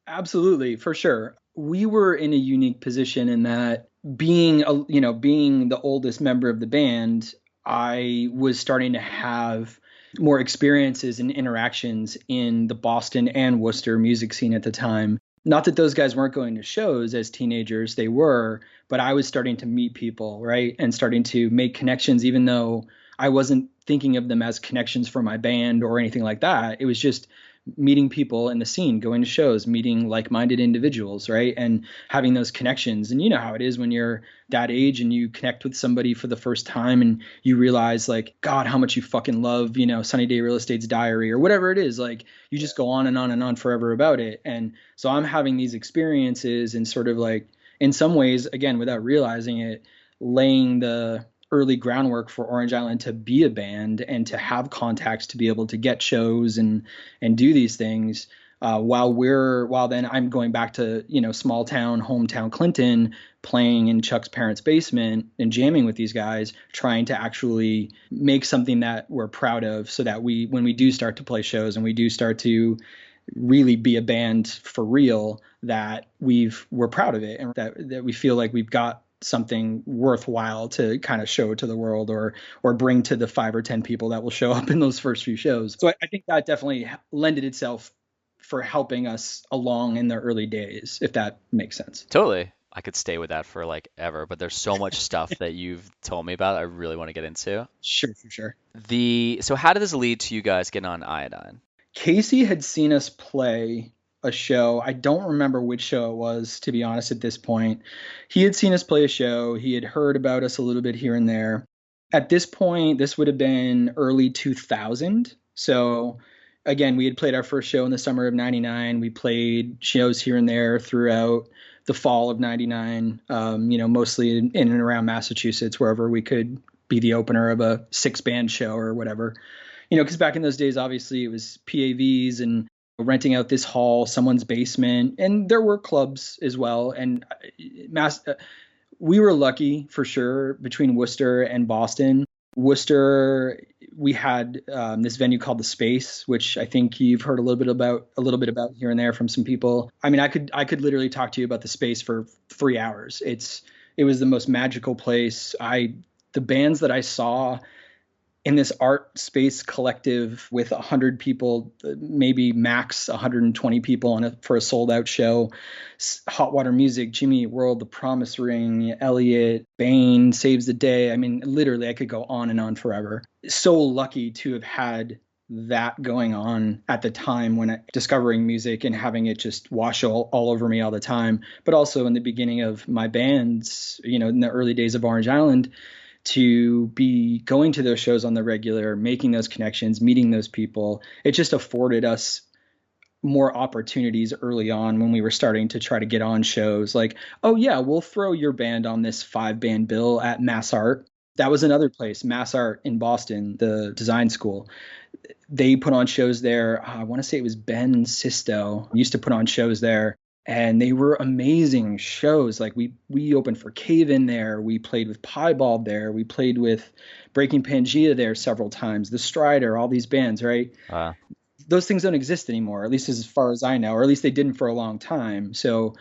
Absolutely, for sure. We were in a unique position in that being the oldest member of the band, I was starting to have more experiences and interactions in the Boston and Worcester music scene at the time. Not that those guys weren't going to shows as teenagers, they were, but I was starting to meet people, right? And starting to make connections, even though I wasn't thinking of them as connections for my band or anything like that. It was just meeting people in the scene, going to shows, meeting like-minded individuals, right? And having those connections. And you know how it is when you're that age and you connect with somebody for the first time and you realize like, God, how much you fucking love, Sunny Day Real Estate's Diary or whatever it is. Like you just go on and on forever about it. And so I'm having these experiences and sort of like, in some ways, again, without realizing it, laying the early groundwork for Orange Island to be a band and to have contacts to be able to get shows and do these things. While then I'm going back to small town hometown Clinton, playing in Chuck's parents' basement and jamming with these guys, trying to actually make something that we're proud of, so that when we do start to play shows and we do start to really be a band for real, that we're proud of it and that we feel like we've got something worthwhile to kind of show to the world or bring to the 5 or 10 people that will show up in those first few shows. So I think that definitely lended itself for helping us along in the early days, if that makes sense. Totally. I could stay with that for like ever, but there's so much stuff that you've told me about I really want to get into. Sure, for sure. So how did this lead to you guys getting on Iodine? Casey had seen us play a show. I don't remember which show it was, to be honest, at this point. He had seen us play a show. He had heard about us a little bit here and there. At this point, this would have been early 2000. So again, we had played our first show in the summer of 99. We played shows here and there throughout the fall of 99, mostly in and around Massachusetts, wherever we could be the opener of a 6-band show or whatever. Because back in those days, obviously, it was PAVs and renting out this hall, someone's basement, and there were clubs as well. And we were lucky for sure between Worcester and Boston. Worcester, we had this venue called the Space, which I think you've heard a little bit about here and there from some people. I mean, I could literally talk to you about the Space for 3 hours. It was the most magical place. The bands that I saw in this art space collective with 100 people, maybe max 120 people for a sold out show. Hot Water Music, Jimmy Eat World, The Promise Ring, Elliot, Bane, Saves the Day. I mean, literally, I could go on and on forever. So lucky to have had that going on at the time when discovering music and having it just wash all over me all the time. But also in the beginning of my bands, in the early days of Orange Island, to be going to those shows on the regular, making those connections, meeting those people. It just afforded us more opportunities early on when we were starting to try to get on shows. Like, oh yeah, we'll throw your band on this 5-band bill at Mass Art. That was another place, Mass Art in Boston, the design school. They put on shows there. I want to say it was Ben Sisto used to put on shows there, and they were amazing shows. Like we opened for Cave In there. We played with Piebald there. We played with Breaking Pangaea there several times. The Strider, all these bands, right? Those things don't exist anymore, at least as far as I know, or at least they didn't for a long time. So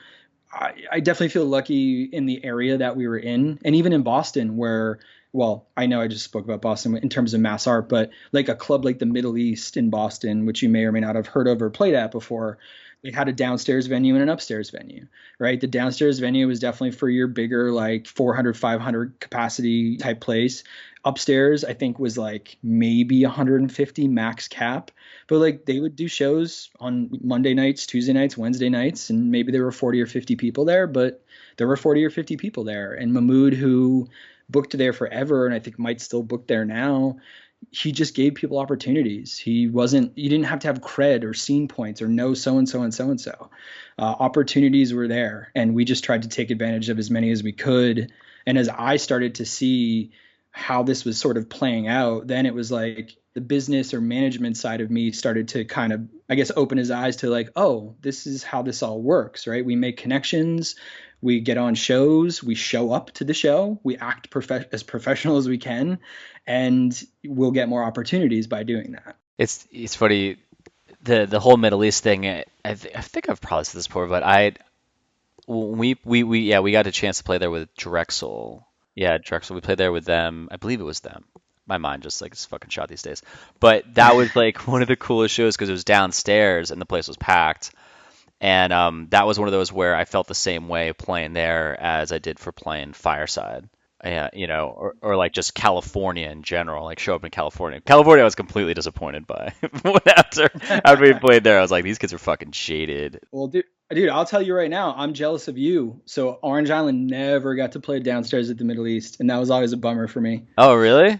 I definitely feel lucky in the area that we were in, and even in Boston, where, well, I know I just spoke about Boston in terms of mass art, but like a club like the Middle East in Boston, which you may or may not have heard of or played at before, they had a downstairs venue and an upstairs venue, right? The downstairs venue was definitely for your bigger, like 400, 500 capacity type place. Upstairs, I think, was like maybe 150 max cap, but like they would do shows on Monday nights, Tuesday nights, Wednesday nights, and maybe there were 40 or 50 people there, but there were 40 or 50 people there. And Mahmood, who booked there forever and I think might still book there now, he just gave people opportunities. You didn't have to have cred or scene points or know so-and-so and so-and-so. Opportunities were there, and we just tried to take advantage of as many as we could. And as I started to see how this was sort of playing out, then it was like the business or management side of me started to kind of, I guess, open his eyes to like, oh, this is how this all works, right? We make connections. We get on shows, we show up to the show, we act as professional as we can, and we'll get more opportunities by doing that. It's funny, the whole Middle East thing. I think I've probably said this before, but we got a chance to play there with Drexel. Yeah, Drexel. We played there with them. I believe it was them. My mind just like is fucking shot these days. But that was like one of the coolest shows because it was downstairs and the place was packed. And that was one of those where I felt the same way playing there as I did for playing Fireside. Yeah, or like just California in general, like show up in California. California, I was completely disappointed by. After we played there, I was like, these kids are fucking jaded. Well, dude, I'll tell you right now, I'm jealous of you. So Orange Island never got to play downstairs at the Middle East, and that was always a bummer for me. Oh, really?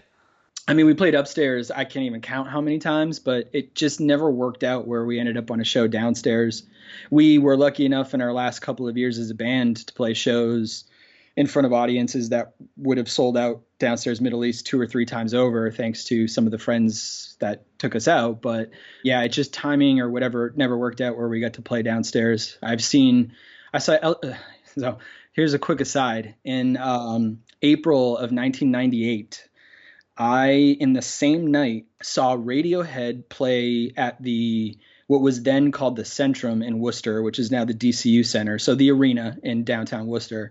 I mean, we played upstairs. I can't even count how many times, but it just never worked out where we ended up on a show downstairs. We were lucky enough in our last couple of years as a band to play shows in front of audiences that would have sold out downstairs Middle East 2 or 3 times over, thanks to some of the friends that took us out. But yeah, it's just timing or whatever never worked out where we got to play downstairs. So here's a quick aside. In April of 1998, in the same night, saw Radiohead play at what was then called the Centrum in Worcester, which is now the DCU Center, so the arena in downtown Worcester.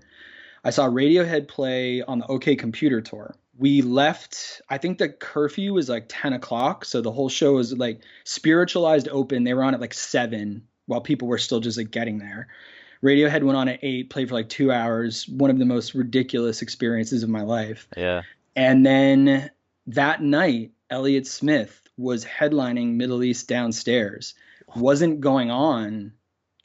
I saw Radiohead play on the OK Computer tour. We left, I think the curfew was like 10 o'clock, so the whole show was like spiritualized open. They were on at like 7 while people were still just like getting there. Radiohead went on at 8, played for like 2 hours, one of the most ridiculous experiences of my life. Yeah. And then that night, Elliott Smith was headlining Middle East downstairs. Wasn't going on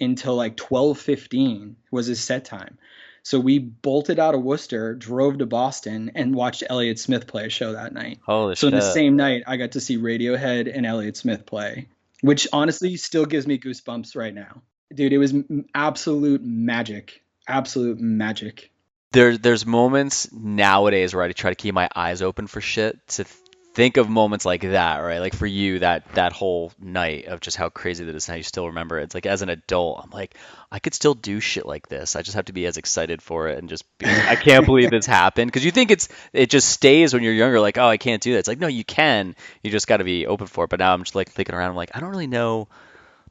until like 12:15 was his set time. So we bolted out of Worcester, drove to Boston, and watched Elliott Smith play a show that night. Holy so shit. In the same night, I got to see Radiohead and Elliott Smith play, which honestly still gives me goosebumps right now. Dude, it was absolute magic. Absolute magic. There's moments nowadays where I try to keep my eyes open for shit to think of moments like that, right? Like for you, that whole night of just how crazy that is, how you still remember it. It's like as an adult, I'm like, I could still do shit like this. I just have to be as excited for it and just be like, I can't believe this happened. Because you think it just stays when you're younger, like, oh, I can't do that. It's like, no, you can. You just got to be open for it. But now I'm just like thinking around, I'm like, I don't really know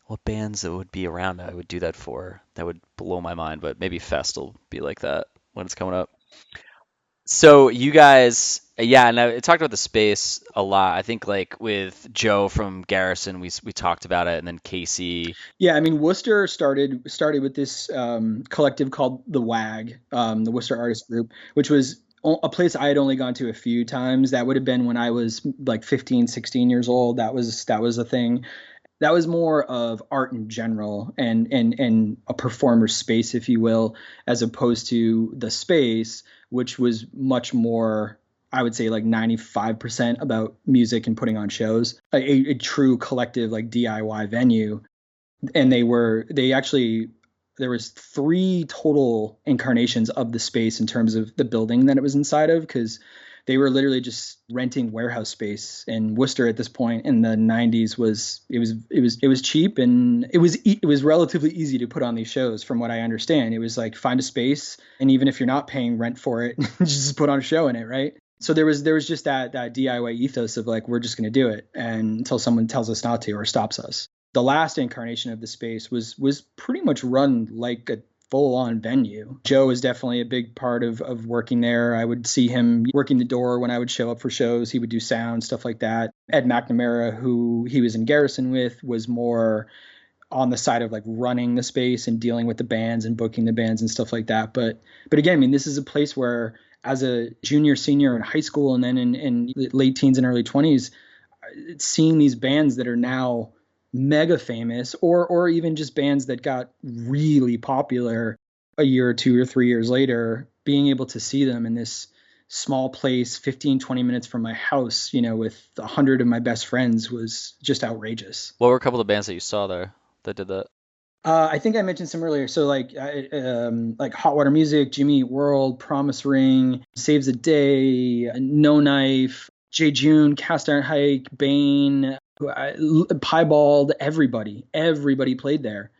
what bands that would be around that I would do that for. That would blow my mind. But maybe Fest will be like that when it's coming up. So you guys Yeah, and I talked about the space a lot. I think like with Joe from Garrison, we talked about it, and then Casey. Yeah, I mean, Worcester started with this collective called the WAG, the Worcester Artist Group, which was a place I had only gone to a few times. That would have been when I was like 15, 16 years old. That was a thing. That was more of art in general and a performer's space, if you will, as opposed to the space, which was much more, I would say, like 95% about music and putting on shows, a true collective like DIY venue. And they actually, there was three total incarnations of the space in terms of the building that it was inside of, because they were literally just renting warehouse space. And Worcester at this point in the 90s was cheap, and it was relatively easy to put on these shows. From what I understand, it was like find a space, and even if you're not paying rent for it, just put on a show in it, right? So there was just that DIY ethos of like, we're just going to do it, and until someone tells us not to or stops us. The last incarnation of the space was pretty much run like a full on venue. Joe was definitely a big part of working there. I would see him working the door when I would show up for shows. He would do sound, stuff like that. Ed McNamara, who he was in Garrison with, was more on the side of like running the space and dealing with the bands and booking the bands and stuff like that. But again, I mean, this is a place where as a junior, senior in high school, and then in late teens and early 20s, seeing these bands that are now mega famous, or even just bands that got really popular a year or 2 or 3 years later, being able to see them in this small place 15, 20 minutes from my house, with 100 of my best friends, was just outrageous. What were a couple of bands that you saw there that did that? I think I mentioned some earlier. So like Hot Water Music, Jimmy Eat World, Promise Ring, Saves the Day, No Knife, Jay June, Cast Iron Hike, Bane, Piebald, everybody played there.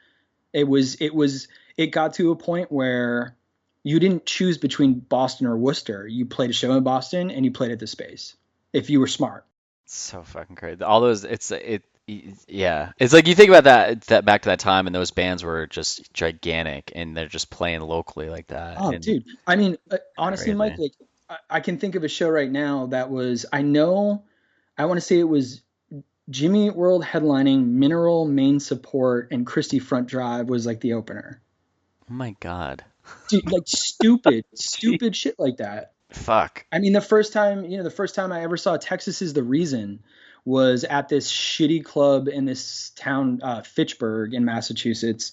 It got to a point where you didn't choose between Boston or Worcester. You played a show in Boston and you played at the space if you were smart. So fucking crazy. All those, yeah. It's like you think about that back to that time, and those bands were just gigantic, and they're just playing locally like that, Oh, and dude. I mean, honestly, Mike, crazy. like I can think of a show right now that was, I know, I want to say it was Jimmy Eat World headlining, Mineral main support, and Christie Front Drive was like the opener. Oh my God. Dude, like stupid, Gee. stupid shit like that. Fuck. I mean, the first time I ever saw Texas is the Reason was at this shitty club in this town, Fitchburg in Massachusetts.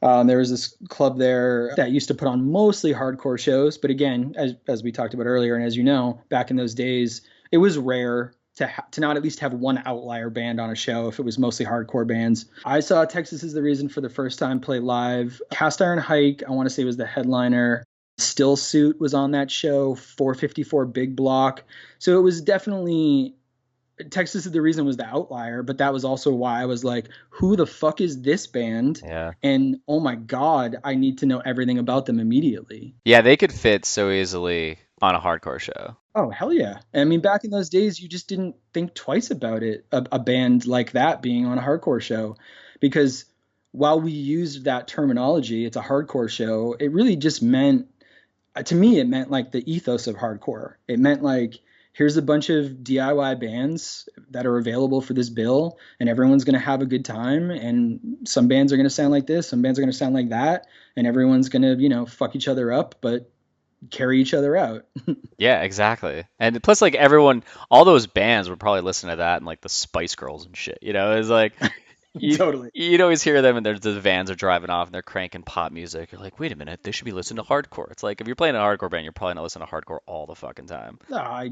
There was this club there that used to put on mostly hardcore shows, but again, as we talked about earlier, and as you know, back in those days, it was rare to not at least have one outlier band on a show if it was mostly hardcore bands. I saw Texas is the Reason for the first time play live. Cast Iron Hike, I want to say, was the headliner. Still Suit was on that show. 454 Big Block. So it was definitely, Texas is the Reason was the outlier, but that was also why I was like, who the fuck is this band? Yeah. And oh my God, I need to know everything about them immediately. Yeah, they could fit so easily on a hardcore show. Oh, hell yeah. I mean, back in those days, you just didn't think twice about it, a band like that being on a hardcore show. Because while we used that terminology, it's a hardcore show, it really just meant, to me, it meant like the ethos of hardcore. It meant like, here's a bunch of DIY bands that are available for this bill, and everyone's going to have a good time. And some bands are going to sound like this, some bands are going to sound like that, and everyone's going to, fuck each other up, but carry each other out. Yeah, exactly. And plus, like everyone, all those bands would probably listen to that and like the Spice Girls and shit. It's like Totally. you'd always hear them and the vans are driving off and they're cranking pop music. You're like, wait a minute, they should be listening to hardcore. It's like if you're playing a hardcore band, you're probably not listening to hardcore all the fucking time. No, I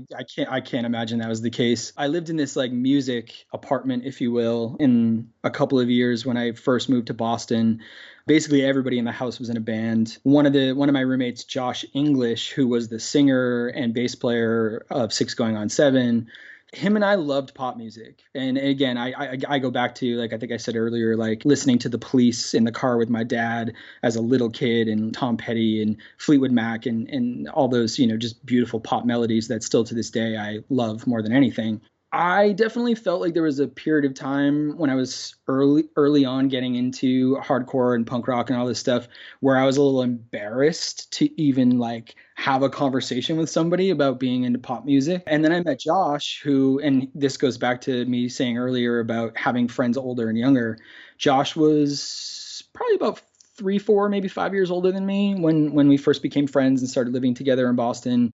can't imagine that was the case. I lived in this like music apartment, if you will, in a couple of years when I first moved to Boston. Basically everybody in the house was in a band. One of my roommates, Josh English, who was the singer and bass player of Six Going on Seven, him and I loved pop music. And again, I go back to, like I think I said earlier, like listening to The Police in the car with my dad as a little kid, and Tom Petty and Fleetwood Mac and all those, just beautiful pop melodies that still to this day I love more than anything. I definitely felt like there was a period of time when I was early on getting into hardcore and punk rock and all this stuff where I was a little embarrassed to even like have a conversation with somebody about being into pop music. And then I met Josh, who, and this goes back to me saying earlier about having friends older and younger. Josh was probably about 3, 4, maybe 5 years older than me when we first became friends and started living together in Boston.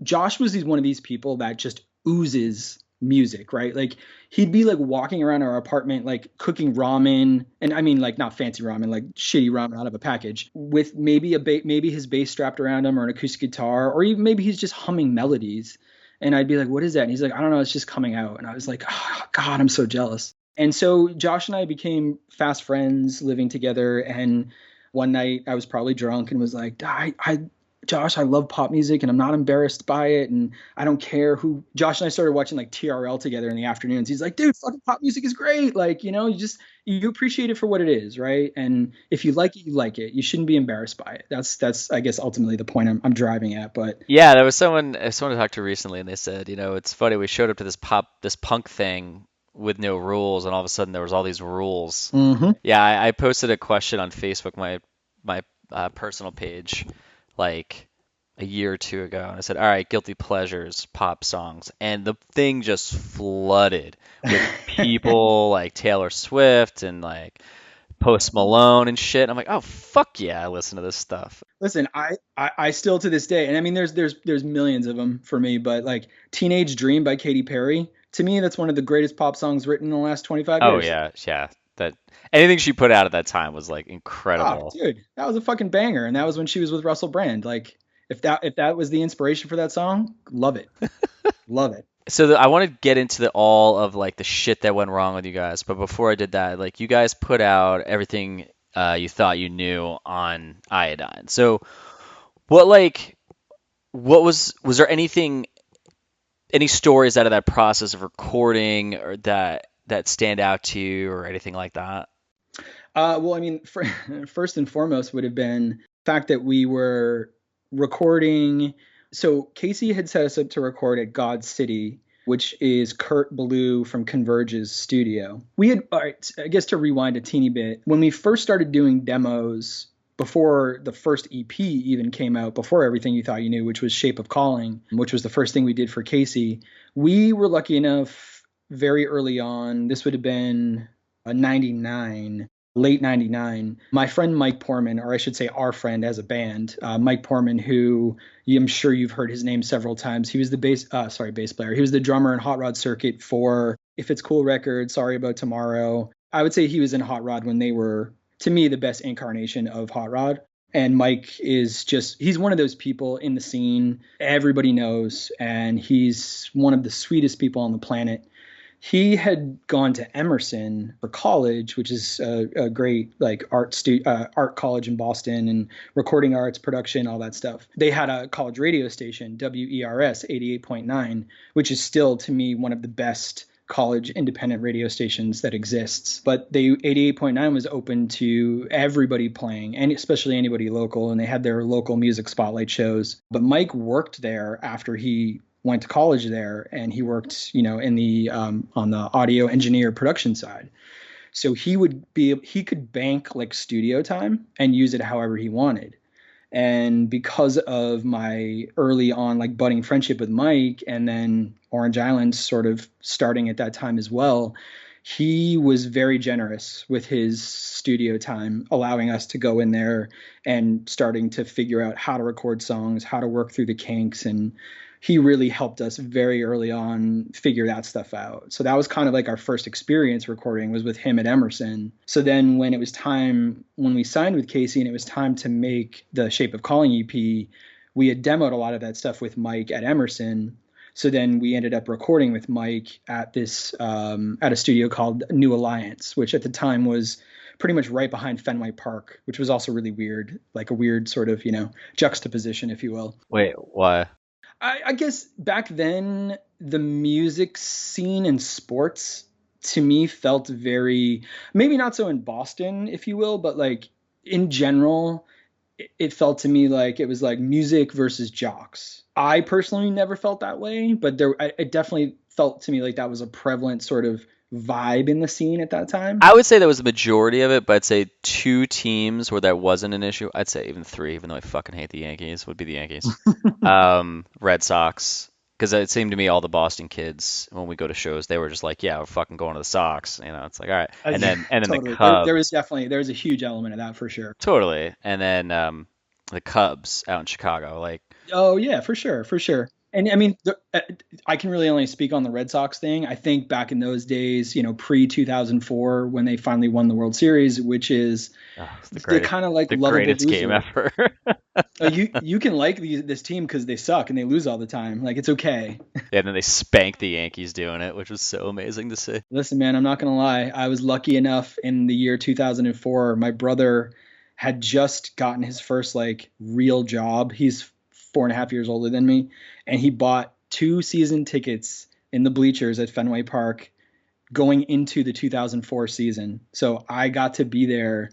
Josh was one of these people that just oozes music, right? Like he'd be like walking around our apartment, like cooking ramen, and I mean like not fancy ramen, like shitty ramen out of a package, with maybe maybe his bass strapped around him or an acoustic guitar, or even maybe he's just humming melodies. And I'd be like, "What is that?" And he's like, "I don't know, it's just coming out." And I was like, "Oh God, I'm so jealous." And so Josh and I became fast friends, living together. And one night I was probably drunk and was like, Josh, I love pop music and I'm not embarrassed by it. And I don't care who. Josh and I started watching like TRL together in the afternoons. He's like, dude, fucking pop music is great. Like, you appreciate it for what it is, right? And if you like it, you like it. You shouldn't be embarrassed by it. That's I guess ultimately the point I'm driving at. But Yeah, there was someone I talked to recently, and they said, it's funny, we showed up to this punk thing with no rules, and all of a sudden there was all these rules. mhm. Yeah, I posted a question on Facebook, my personal page, like a year or two ago, and I said, "All right, guilty pleasures, pop songs," and the thing just flooded with people like Taylor Swift and like Post Malone and shit. I'm like, "Oh fuck yeah, I listen to this stuff." Listen, I still to this day, and I mean, there's millions of them for me, but like "Teenage Dream" by Katy Perry, to me, that's one of the greatest pop songs written in the last 25 Oh years. yeah, yeah. That anything she put out at that time was like Oh, incredible. dude, that was a fucking banger, and that was when she was with Russell Brand. Like, if that was the inspiration for that song, love it, love it. So I want to get into all of like the shit that went wrong with you guys, but before I did that, like you guys put out everything you thought you knew on Iodine. So what like was there any stories out of that process of recording or that stand out to you or anything like that? Well, I mean, first and foremost would have been the fact that we were recording. So Casey had set us up to record at God City, which is Kurt Ballou from Converge's studio. We had, all right, I guess to rewind a teeny bit, when we first started doing demos before the first EP even came out, before Everything You Thought You Knew, which was Shape of Calling, which was the first thing we did for Casey, we were lucky enough very early on. This would have been a 99, late 99. My friend Mike Porman, or I should say our friend as a band, Mike Porman, who I'm sure you've heard his name several times. He was the bass player. He was the drummer in Hot Rod Circuit for If It's Cool Records, Sorry About Tomorrow. I would say he was in Hot Rod when they were, to me, the best incarnation of Hot Rod. And Mike is he's one of those people in the scene everybody knows, and he's one of the sweetest people on the planet. He had gone to Emerson for college, which is a great like art college in Boston, and recording arts, production, all that stuff. They had a college radio station, WERS 88.9, which is still to me one of the best college independent radio stations that exists. But they 88.9 was open to everybody playing, and especially anybody local, and they had their local music spotlight shows. But Mike worked there after he went to college there, and he worked, in the on the audio engineer production side. So he could bank like studio time and use it however he wanted. And because of my early on like budding friendship with Mike, and then Orange Island sort of starting at that time as well, he was very generous with his studio time, allowing us to go in there and starting to figure out how to record songs, how to work through the kinks. And he really helped us very early on figure that stuff out. So that was kind of like our first experience recording, was with him at Emerson. So then when we signed with Casey and it was time to make the Shape of Calling EP, we had demoed a lot of that stuff with Mike at Emerson. So then we ended up recording with Mike at at a studio called New Alliance, which at the time was pretty much right behind Fenway Park, which was also really weird, like a weird sort of, juxtaposition, if you will. Wait, why? I guess back then, the music scene and sports to me felt very, maybe not so in Boston, if you will, but like in general, it felt to me like it was like music versus jocks. I personally never felt that way, but it definitely felt to me like that was a prevalent sort of vibe in the scene at that time. I would say that was the majority of it, but I'd say two teams where that wasn't an issue. I'd say even three, even though I fucking hate the Yankees, would be the Yankees. Red Sox, because it seemed to me all the Boston kids when we go to shows, they were just like, yeah, we're fucking going to the Sox. You know, it's like all right, and then the Totally. There was a huge element of that for sure. Totally, and then the Cubs out in Chicago, like Oh yeah, for sure, for sure. And I mean, I can really only speak on the Red Sox thing. I think back in those days, pre 2004, when they finally won the World Series, which is it's the kind of like the lovable greatest game loser. ever. You can like this team because they suck and they lose all the time. Like it's okay. Yeah, and then they spanked the Yankees doing it, which was so amazing to see. Listen, man, I'm not gonna lie. I was lucky enough in the year 2004. My brother had just gotten his first like real job. He's 4.5 years older than me, and he bought 2 season tickets in the bleachers at Fenway Park going into the 2004 season. So I got to be there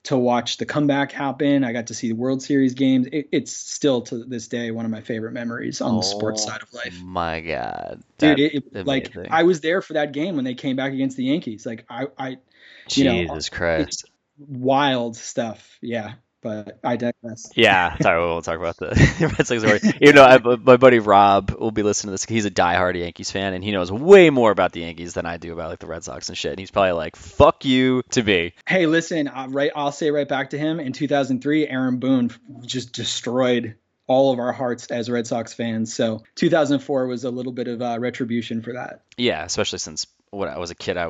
to watch the comeback happen. I got to see the World Series games. It's still to this day one of my favorite memories on the sports Oh side of life. my God, Dude, that's like amazing. I was there for that game when they came back against the Yankees. Like I Jesus it's Christ. wild stuff. Yeah, but I digress. Yeah, sorry, we won't talk about the Red Sox story. My buddy Rob will be listening to this. He's a diehard Yankees fan, and he knows way more about the Yankees than I do about like the Red Sox and shit. And he's probably like, "Fuck you" to me. Hey, listen, I'll say right back to him. In 2003, Aaron Boone just destroyed all of our hearts as Red Sox fans. So 2004 was a little bit of retribution for that. Yeah, especially since when I was a kid, I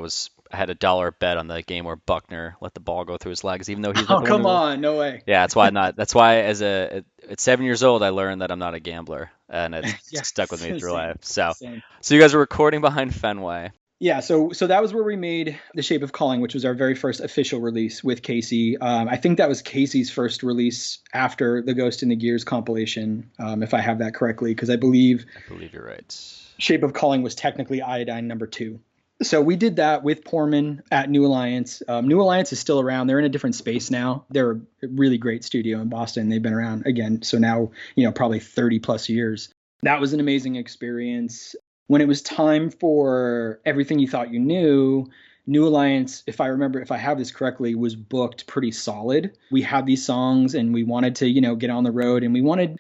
had $1 bet on the game where Buckner let the ball go through his legs, even though he's not Oh, the one come who. on, no way. Yeah, that's why I'm not. That's why at 7 years old, I learned that I'm not a gambler, and it's Yeah, stuck with me through same, life. So same. you guys were recording behind Fenway. Yeah, so that was where we made The Shape of Calling, which was our very first official release with Casey. I think that was Casey's first release after the Ghost in the Gears compilation, if I have that correctly, because I believe I believe you're right. Shape of Calling was technically Iodine #2. So we did that with Poorman at New Alliance. New Alliance is still around. They're in a different space now. They're a really great studio in Boston. They've been around again. So now, probably 30 plus years. That was an amazing experience. When it was time for Everything You Thought You Knew, New Alliance, if I have this correctly, was booked pretty solid. We had these songs and we wanted to, get on the road, and we wanted,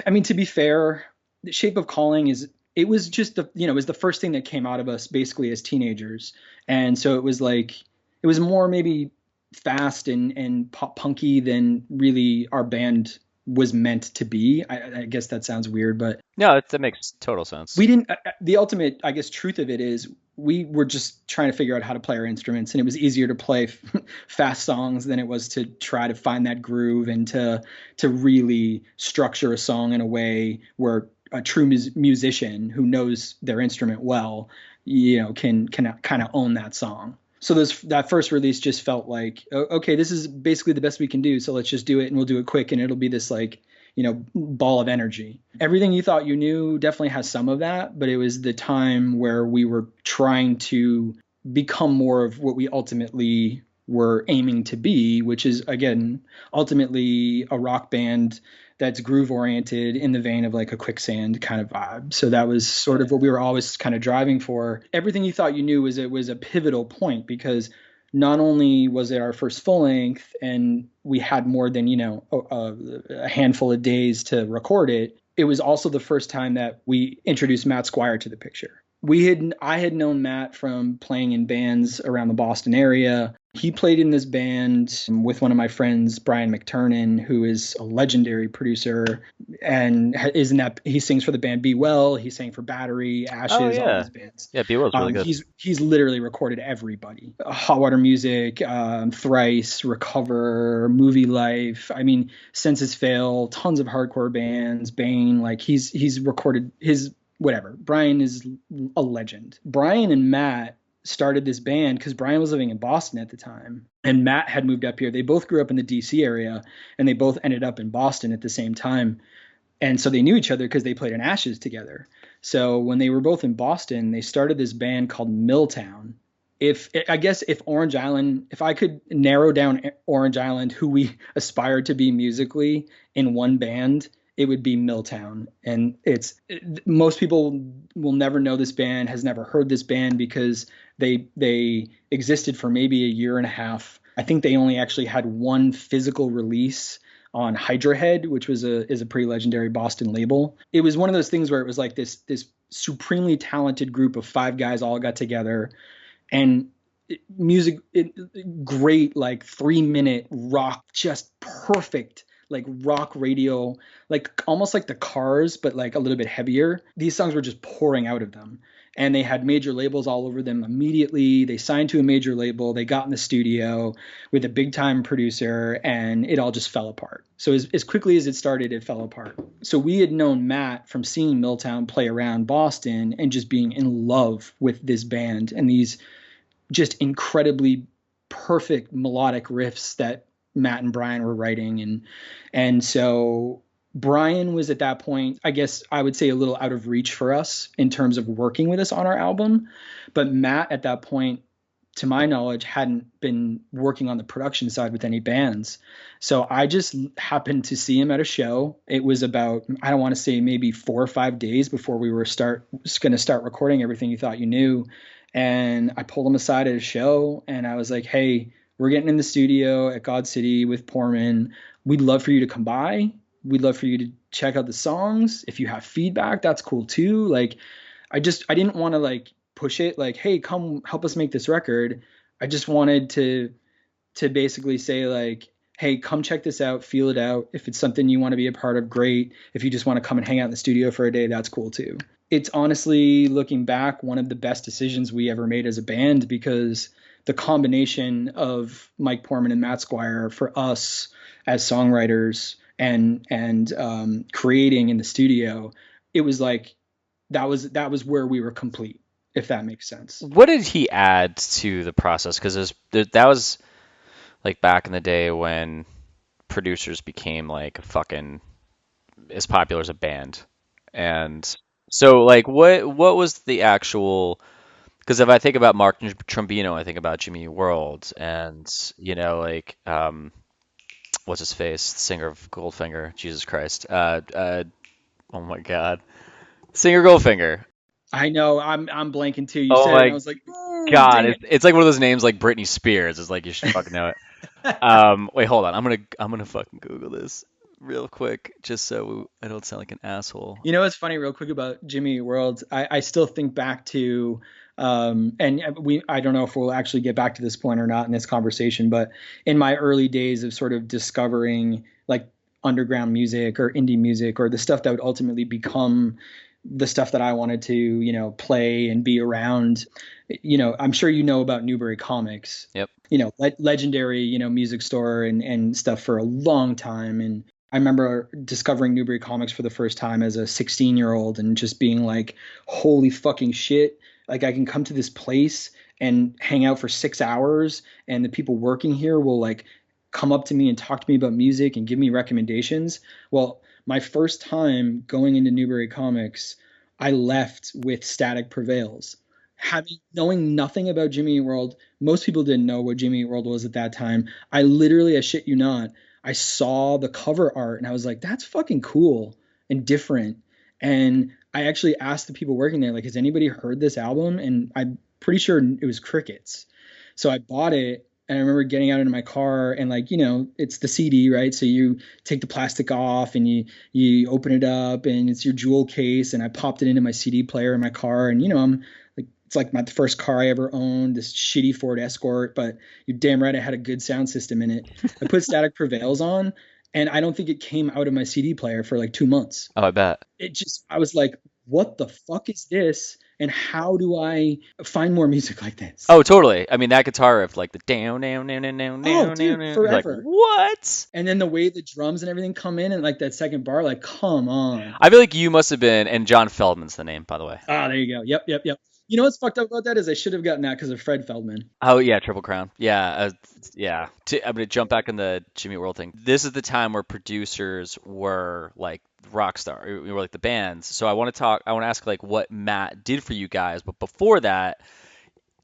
I mean, to be fair, the Shape of Calling it was just it was the first thing that came out of us basically as teenagers. And so it was more maybe fast and pop punky than really our band was meant to be. I guess that sounds weird, but No, that makes total sense. we didn't. The ultimate, I guess, truth of it is we were just trying to figure out how to play our instruments, and it was easier to play fast songs than it was to try to find that groove and to really structure a song in a way where a true musician who knows their instrument well, can kind of own that song. So that first release just felt like, okay, this is basically the best we can do. So let's just do it, and we'll do it quick, and it'll be this like, ball of energy. Everything You Thought You Knew definitely has some of that, but it was the time where we were trying to become more of what we ultimately were aiming to be, which is, again, ultimately a rock band that's groove oriented in the vein of like a Quicksand kind of vibe. So that was sort of what we were always kind of driving for. Everything You Thought You Knew was a pivotal point, because not only was it our first full length and we had more than, a handful of days to record it, it was also the first time that we introduced Matt Squire to the picture. I had known Matt from playing in bands around the Boston area. He played in this band with one of my friends, Brian McTurnan, who is a legendary producer, and he sings for the band Be Well. He sang for Battery, Oh Ashes, all yeah, these bands. yeah. B Will's really good. He's literally recorded everybody: Hot Water Music, Thrice, Recover, Movielife. I mean, Senses Fail, tons of hardcore bands, Bane. Like he's recorded his whatever. Brian is a legend. Brian and Matt started this band because Brian was living in Boston at the time and Matt had moved up here. They both grew up in the DC area and they both ended up in Boston at the same time. And so they knew each other because they played in Ashes together. So when they were both in Boston, they started this band called Milltown. if I guess if Orange Island, if I could narrow down Orange Island, who we aspired to be musically in one band, it would be Milltown. And most people will never know this band, has never heard this band because they existed for maybe a year and a half. I think they only actually had one physical release on Hydra Head, which is a pretty legendary Boston label. It was one of those things where it was like this supremely talented group of five guys all got together and great, like 3 minute rock, just perfect, like rock radio, like almost like the Cars, but like a little bit heavier. These songs were just pouring out of them. And they had major labels all over them immediately. They signed to a major label. They got in the studio with a big time producer, and it all just fell apart. So as quickly as it started, it fell apart. So we had known Matt from seeing Milltown play around Boston and just being in love with this band and these just incredibly perfect melodic riffs that Matt and Brian were writing. And so Brian was at that point, I guess I would say, a little out of reach for us in terms of working with us on our album. But Matt at that point, to my knowledge, hadn't been working on the production side with any bands. So I just happened to see him at a show. It was about, I don't want to say maybe 4 or 5 days before we were going to start recording Everything You Thought You Knew. And I pulled him aside at a show and I was like, hey, we're getting in the studio at God City with Portman. We'd love for you to come by. We'd love for you to check out the songs. If you have feedback, that's cool too. Like, I didn't want to like push it like, hey, come help us make this record. I just wanted to basically say like, hey, come check this out, feel it out. If it's something you want to be a part of, great. If you just want to come and hang out in the studio for a day, that's cool too. It's honestly, looking back, one of the best decisions we ever made as a band, because the combination of Mike Portman and Matt Squire for us as songwriters and creating in the studio, it was like that was where we were complete, if that makes sense. What did he add to the process? Because that was like back in the day when producers became like fucking as popular as a band. And so like what was the actual, because if I think about Mark Trombino, I think about Jimmy World and like what's his face, the singer of Goldfinger, Jesus Christ. Oh my God. Singer Goldfinger. I know, I'm blanking too. You Oh said it, and my I was like, God, dang it. it's like one of those names like Britney Spears. It's like you should fucking know it. Wait, hold on. I'm gonna fucking Google this real quick, just so I don't sound like an asshole. You know what's funny, real quick, about Jimmy Eat World? I still think back to, and I don't know if we'll actually get back to this point or not in this conversation, but in my early days of sort of discovering like underground music or indie music or the stuff that would ultimately become the stuff that I wanted to, play and be around. I'm sure you know about Newbury Comics. Yep. Legendary, music store and stuff for a long time. And I remember discovering Newbury Comics for the first time as a 16-year-old and just being like, holy fucking shit. Like, I can come to this place and hang out for 6 hours and the people working here will like come up to me and talk to me about music and give me recommendations. Well, my first time going into Newbury Comics, I left with Static Prevails. Knowing nothing about Jimmy Eat World, most people didn't know what Jimmy Eat World was at that time. I literally, I shit you not, I saw the cover art and I was like, that's fucking cool and different. And I actually asked the people working there, like, has anybody heard this album? And I'm pretty sure it was crickets. So I bought it. And I remember getting out into my car and like, it's the CD, right? So you take the plastic off and you open it up and it's your jewel case. And I popped it into my CD player in my car. And, I'm like, it's like the first car I ever owned, this shitty Ford Escort, but you're damn right I had a good sound system in it. I put Static Prevails on and I don't think it came out of my CD player for like 2 months. Oh, I bet. I was like, what the fuck is this? And how do I find more music like this? Oh, totally. I mean, that guitar riff, like the down, down, down, down, down, Oh, down, dude, down. Like, forever. what? And then the way the drums and everything come in and like that second bar, like, come on. I feel like you must have been, and John Feldman's the name, by the way. Ah, there you go. Yep, yep, yep. You know what's fucked up about that is I should have gotten that because of Fred Feldman. Oh yeah, Triple Crown. Yeah, yeah. I'm gonna jump back in the Jimmy World thing. This is the time where producers were like rock star, we were like the bands. So I want to ask like what Matt did for you guys, but before that,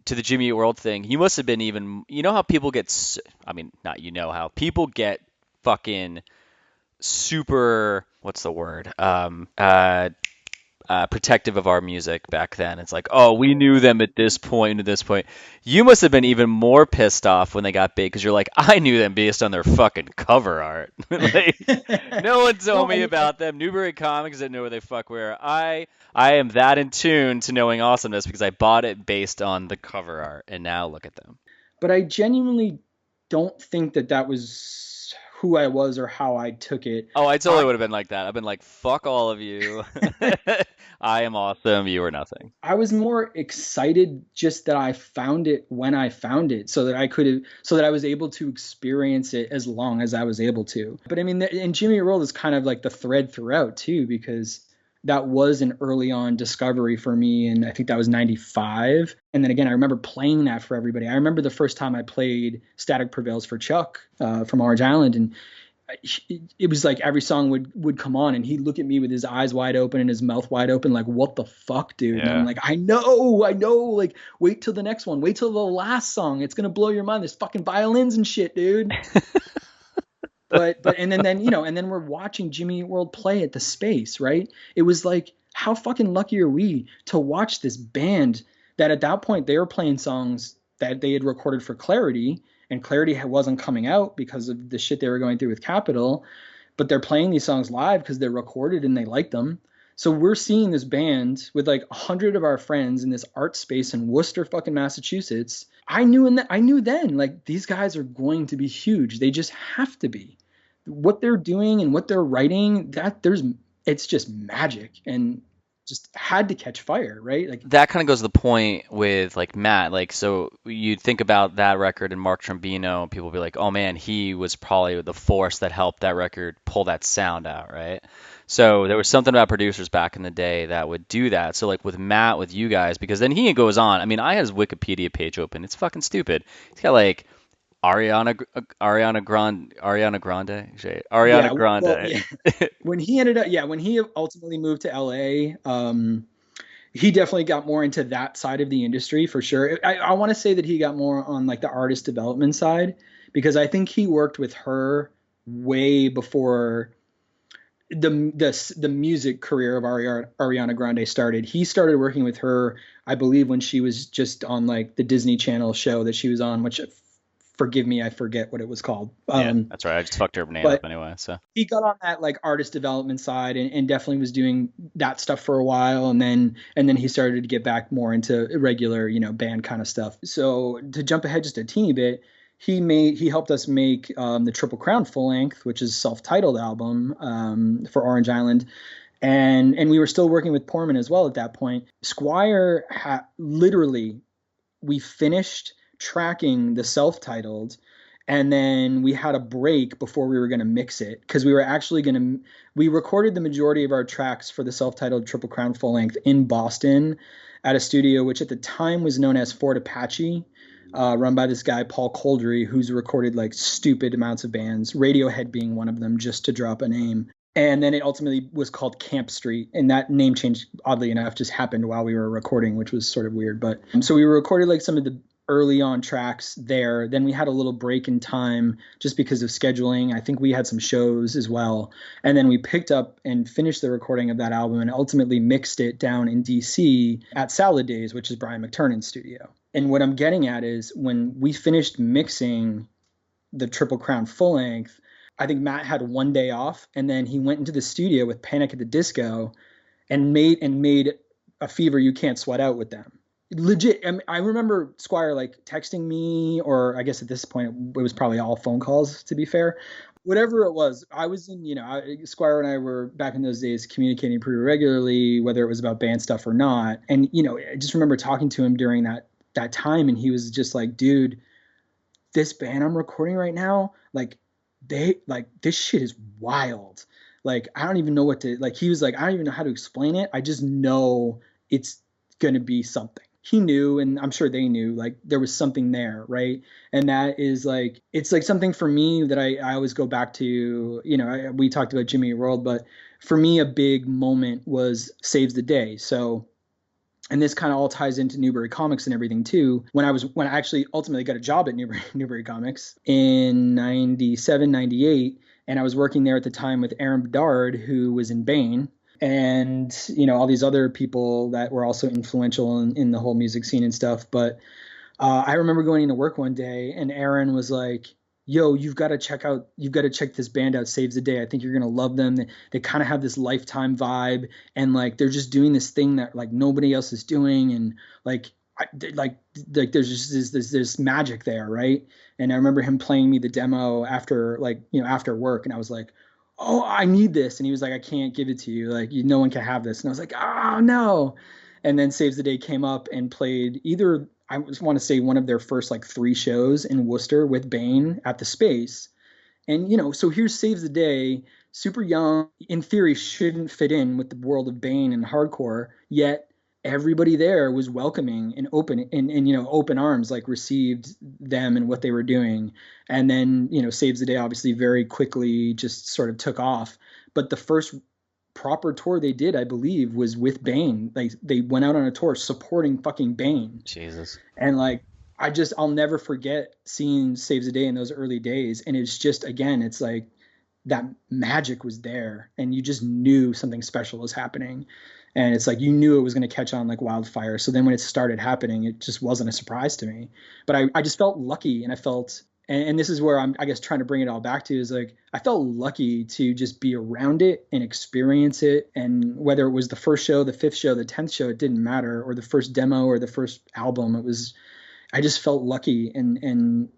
to the Jimmy Eat World thing, you must have been even, you know how people get, I mean, not you know how, people get fucking super, what's the word? Protective of our music back then. It's like, oh, we knew them at this point and at this point. You must have been even more pissed off when they got big because you're like, I knew them based on their fucking cover art. Like, no one told Well, me about them. Newbury Comics didn't know where they fuck were. I am that in tune to knowing awesomeness because I bought it based on the cover art, and now look at them. but I genuinely don't think that that was who I was or how I took it. Oh, I totally I would have been like that. I've been like, fuck all of you. I am awesome. You are nothing. I was more excited just that I found it when I found it, so that I could have, so that I was able to experience it as long as I was able to. But I mean, and Jimmy Eat World is kind of like the thread throughout too, because that was an early on discovery for me, and I think that was '95. And then again, I remember playing that for everybody. I remember the first time I played Static Prevails for Chuck from Orange Island, and it was like every song would come on and he'd look at me with his eyes wide open and his mouth wide open like, what the fuck, dude? And I'm Yeah. like, I know, like, wait till the next one, wait till the last song, it's gonna blow your mind, there's fucking violins and shit, dude. But and then and then we're watching Jimmy Eat World play at the Space, right? It was like, how fucking lucky are we to watch this band that at that point they were playing songs that they had recorded for Clarity, and Clarity wasn't coming out because of the shit they were going through with Capitol, but they're playing these songs live because they're recorded and they like them. So we're seeing this band with like 100 of our friends in this art space in Worcester, fucking Massachusetts. I knew then, like, these guys are going to be huge. They just have to be. What they're doing and what they're writing, it's just magic, and just had to catch fire, right? Like, That kind of goes to the point with like Matt. Like, so you think about that record and Mark Trombino, and people be like, "Oh man, he was probably the force that helped that record pull that sound out," right? So there was something about producers back in the day that would do that. So like with Matt, with you guys, because then he goes on. I mean, I had his Wikipedia page open. It's fucking stupid. He's got like Ariana Grande, yeah, Ariana well, Grande. yeah. When he ultimately moved to LA, he definitely got more into that side of the industry for sure. I want to say that he got more on like the artist development side, because I think he worked with her way before the music career of Ariana Grande started. He started working with her, I believe, when she was just on like the Disney Channel show that she was on, which, forgive me, I forget what it was called. Yeah, that's right. I just fucked her name up But anyway. So he got on that like artist development side, and definitely was doing that stuff for a while, and then he started to get back more into regular, band kind of stuff. So to jump ahead just a teeny bit, he helped us make the Triple Crown full length, which is a self-titled album for Orange Island. And we were still working with Portman as well at that point. Squire literally, we finished tracking the self-titled, and then we had a break before we were going to mix it, because we recorded the majority of our tracks for the self-titled Triple Crown full length in Boston at a studio which at the time was known as Fort Apache, run by this guy Paul Coldry, who's recorded like stupid amounts of bands, Radiohead being one of them, just to drop a name. And then it ultimately was called Camp Street, and that name change, oddly enough, just happened while we were recording, which was sort of weird. But so we recorded like some of the early on tracks there. Then we had a little break in time just because of scheduling. I think we had some shows as well. And then we picked up and finished the recording of that album and ultimately mixed it down in DC at Salad Days, which is Brian McTurnan's studio. And what I'm getting at is, when we finished mixing the Triple Crown full length, I think Matt had one day off, and then he went into the studio with Panic at the Disco and made a Fever You Can't Sweat Out with them. Legit. I remember Squire like texting me, or I guess at this point it was probably all phone calls, to be fair. Whatever it was, I was in, Squire and I were back in those days communicating pretty regularly, whether it was about band stuff or not. And, I just remember talking to him during that time, and he was just like, dude, this band I'm recording right now, like, this shit is wild. Like, I don't even know what to, like, he was like, I don't even know how to explain it. I just know it's going to be something. He knew, and I'm sure they knew, like, there was something there, right? And that is like, it's like something for me that I always go back to. We talked about Jimmy Eat World, but for me a big moment was Saves the Day. So and this kind of all ties into Newbury Comics and everything too. When I actually ultimately got a job at Newbury Comics in 97, 98, and I was working there at the time with Aaron Bedard, who was in Bane, and all these other people that were also influential in the whole music scene and stuff. But I remember going into work one day, and Aaron was like, "Yo, you've got to check this band out, Saves the Day. I think you're gonna love them. They kind of have this Lifetime vibe, and like they're just doing this thing that like nobody else is doing, and like there's just this magic there, right?" And I remember him playing me the demo after after work, and I was like, "Oh, I need this," and he was like, "I can't give it to you. Like no one can have this," and I was like, "Oh no." And then Saves the Day came up and played either, I just want to say, one of their first like 3 shows in Worcester with Bane at the Space. And so here's Saves the Day, super young, in theory shouldn't fit in with the world of Bane and hardcore, yet everybody there was welcoming and open, and open arms, like received them and what they were doing. And then Saves the Day obviously very quickly just sort of took off. But the first proper tour they did, I believe, was with Bane. Like they went out on a tour supporting fucking Bane. Jesus. And like I'll never forget seeing Saves the Day in those early days. And it's just, again, it's like that magic was there, and you just knew something special was happening. And it's like you knew it was going to catch on like wildfire. So then when it started happening, it just wasn't a surprise to me. But I just felt lucky, and I felt, and this is where I'm, I guess, trying to bring it all back to, is like I felt lucky to just be around it and experience it. And whether it was the first show, the 5th show, the 10th show, it didn't matter, or the first demo or the first album. It was, I just felt lucky. And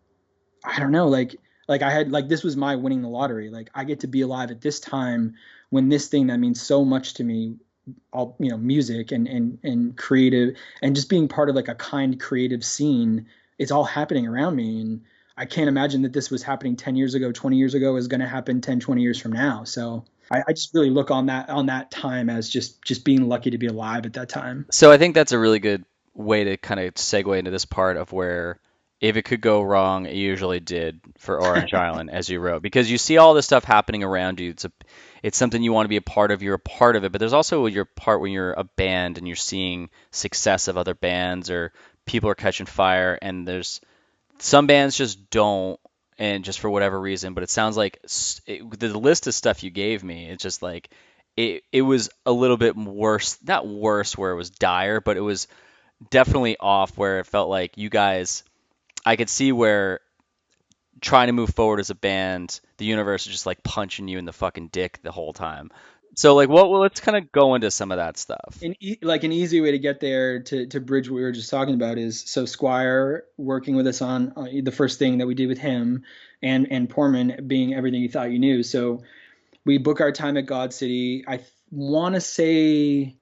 I don't know, like I had, like, this was my winning the lottery. Like I get to be alive at this time when this thing that means so much to me, all, music and creative, and just being part of like a kind creative scene, it's all happening around me. And I can't imagine that this was happening 10 years ago, 20 years ago, is going to happen 10, 20 years from now. So I just really look on that time as just being lucky to be alive at that time. So I think that's a really good way to kind of segue into this part of where if it could go wrong, it usually did for Orange Island, as you wrote, because you see all this stuff happening around you. It's something you want to be a part of. You're a part of it, but there's also your part when you're a band and you're seeing success of other bands, or people are catching fire, and there's some bands just don't, and just for whatever reason. But it sounds like the list of stuff you gave me, it's just like it was a little bit worse, not worse where it was dire, but it was definitely off where it felt like you guys, I could see where trying to move forward as a band, the universe is just like punching you in the fucking dick the whole time. So like, well, let's kind of go into some of that stuff. Like an easy way to get there, to bridge what we were just talking about, is so Squire working with us on the first thing that we did with him, and Portman being Everything You Thought You Knew. So we book our time at God City. I want to say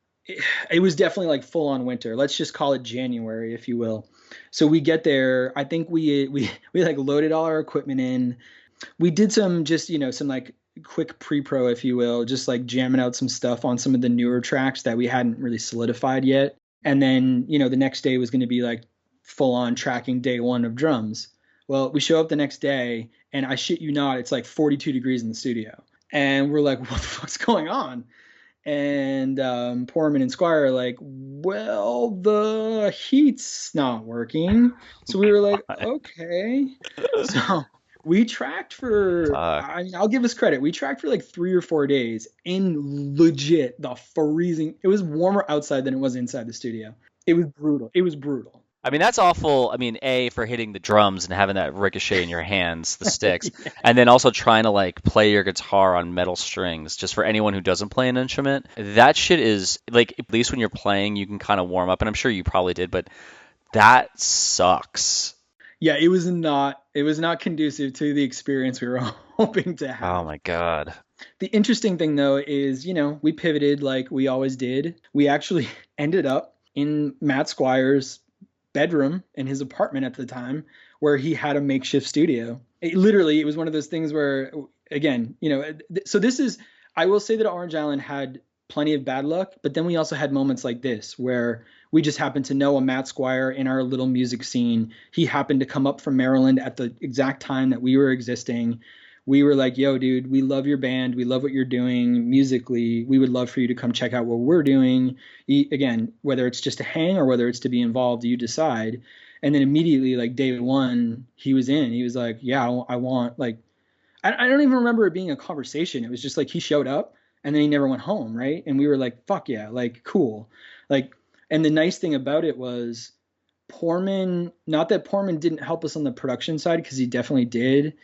it was definitely like full on winter. Let's just call it January, if you will. So we get there. I think we like loaded all our equipment in. We did some just some like quick pre-pro, if you will, just like jamming out some stuff on some of the newer tracks that we hadn't really solidified yet. And then the next day was going to be like full on tracking day one of drums. Well, we show up the next day, and I shit you not, it's like 42 degrees in the studio. And we're like, what the fuck's going on? And Portman and Squire are like, well, the heat's not working. So we were like, okay. So we tracked for, Fuck. I mean, I'll give us credit. We tracked for like 3 or 4 days in legit the freezing. It was warmer outside than it was inside the studio. It was brutal. It was brutal. I mean, that's awful. I mean, A, for hitting the drums and having that ricochet in your hands, the sticks, Yeah. and then also trying to like play your guitar on metal strings. Just for anyone who doesn't play an instrument, that shit is like, at least when you're playing, you can kind of warm up, and I'm sure you probably did, but that sucks. Yeah, it was not conducive to the experience we were hoping to Oh have. my God. The interesting thing though is, we pivoted like we always did. We actually ended up in Matt Squire's bedroom in his apartment at the time, where he had a makeshift studio. It was one of those things where, again, so this is, I will say that Orange Island had plenty of bad luck, but then we also had moments like this where we just happened to know a Matt Squire in our little music scene. He happened to come up from Maryland at the exact time that we were existing. we were like, yo, dude, we love your band. We love what you're doing musically. We would love for you to come check out what we're doing. Again, whether it's just to hang or whether it's to be involved, you decide. And then immediately, like day one, he was in. He was like, yeah, I want, like, I don't even remember it being a conversation. It was just like he showed up and then he never went home, right? And we were like, fuck yeah, like cool. Like, and the nice thing about it was Poorman, not that Poorman didn't help us on the production side, because he definitely did,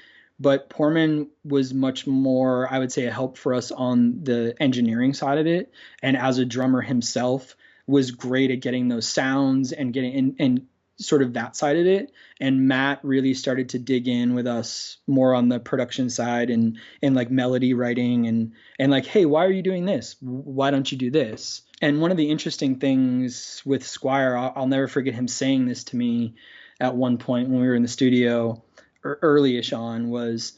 but Poorman was much more, I would say, a help for us on the engineering side of it. And as a drummer himself, was great at getting those sounds and getting and sort of that side of it. And Matt really started to dig in with us more on the production side and like melody writing and like, hey, why are you doing this? Why don't you do this? And one of the interesting things with Squire, I'll never forget him saying this to me at one point when we were in the studio, early-ish on, was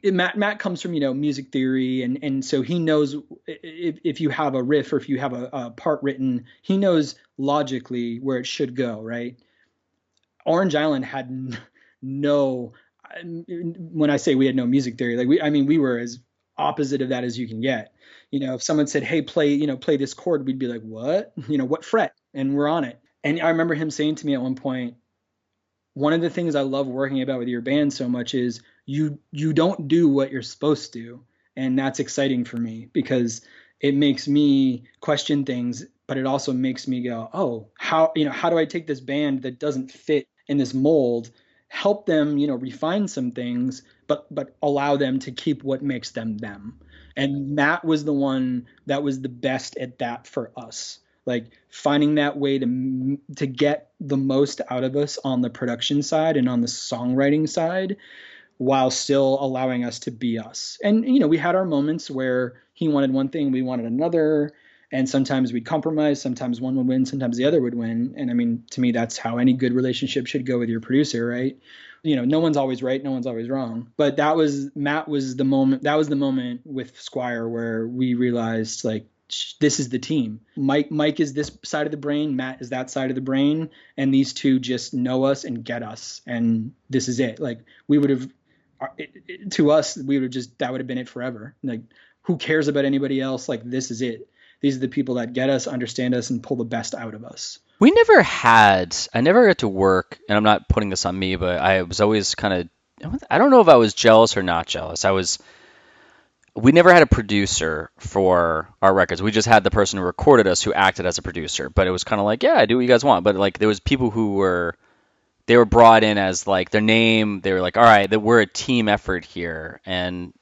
Matt comes from, music theory, and so he knows if you have a riff or if you have a part written, he knows logically where it should go, right? Orange Island had no, when I say we had no music theory, like we were as opposite of that as you can get. If someone said, hey, play this chord, we'd be like, what? What fret? And we're on it. And I remember him saying to me at one point, one of the things I love working about with your band so much is you don't do what you're supposed to. And that's exciting for me because it makes me question things, but it also makes me go, oh, how do I take this band that doesn't fit in this mold, help them, refine some things, but allow them to keep what makes them them. And Matt was the one that was the best at that for us, like finding that way to get the most out of us on the production side and on the songwriting side, while still allowing us to be us. And we had our moments where he wanted one thing, we wanted another, and sometimes we'd compromise, sometimes one would win, sometimes the other would win. And I mean, to me, that's how any good relationship should go with your producer, right? No one's always right, no one's always wrong. But Matt was the moment, that was the moment with Squire where we realized, like, this is the team. Mike is this side of the brain, Matt is that side of the brain, and these two just know us and get us, and this is it. Like, we would have, to us, we would have just, that would have been it forever. Like, who cares about anybody else? Like, this is it. These are the people that get us, understand us, and pull the best out of us. I never got to work, and I'm not putting this on me, but I was always kind of, I don't know if I was jealous or not jealous. We never had a producer for our records. We just had the person who recorded us who acted as a producer, but it was kind of like, yeah, do what you guys want. But like, there was people they were brought in as like their name. They were like, all right, that we're a team effort here. And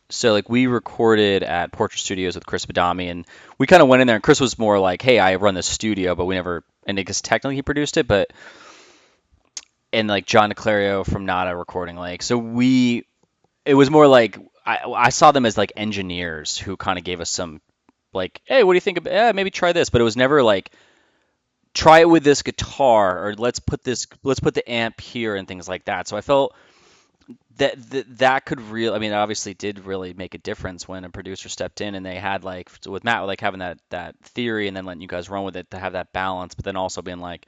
so like we recorded at Portrait Studios with Chris Badami, and we kind of went in there, and Chris was more like, hey, I run the studio, but we never, and because technically he produced it, but, and like John DeClario from Nada recording, like, so it was more like, I saw them as like engineers who kind of gave us some, like, hey, what do you think of, maybe try this, but it was never like, try it with this guitar, or let's put the amp here and things like that. So I felt that could really, I mean, it obviously did really make a difference when a producer stepped in and they had, like, with Matt, like having that theory and then letting you guys run with it to have that balance, but then also being like,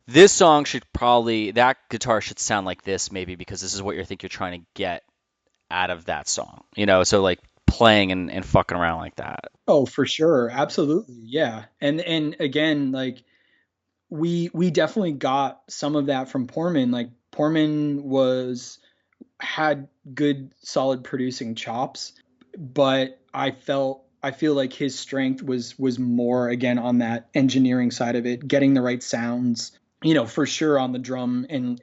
this song that guitar should sound like this maybe because this is what you think you're trying to get out of that song, so like playing and fucking around like that. Oh, for sure. Absolutely. Yeah. And again, like, we definitely got some of that from Poorman. Like, Poorman had good solid producing chops, but I feel like his strength was more, again, on that engineering side of it, getting the right sounds, for sure, on the drum and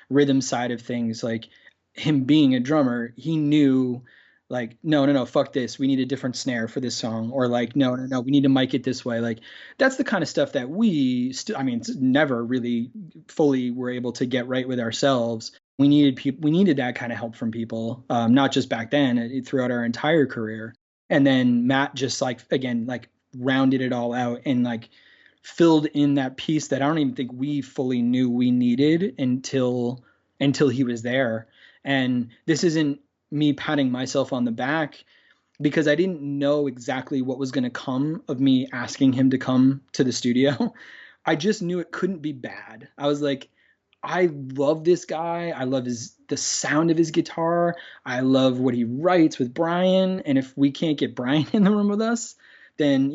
rhythm side of things. Like, him being a drummer, he knew, like, no, no, no, fuck this, we need a different snare for this song, or like, no, no, no, we need to mic it this way. Like, that's the kind of stuff that we still, I mean, it's never really fully were able to get right with ourselves. We needed that kind of help from people, not just back then, throughout our entire career. And then Matt just, like, again, like, rounded it all out and, like, filled in that piece that I don't even think we fully knew we needed until he was there. And this isn't me patting myself on the back, because I didn't know exactly what was going to come of me asking him to come to the studio. I just knew it couldn't be bad. I was like, I love this guy. I love the sound of his guitar. I love what he writes with Brian. And if we can't get Brian in the room with us, then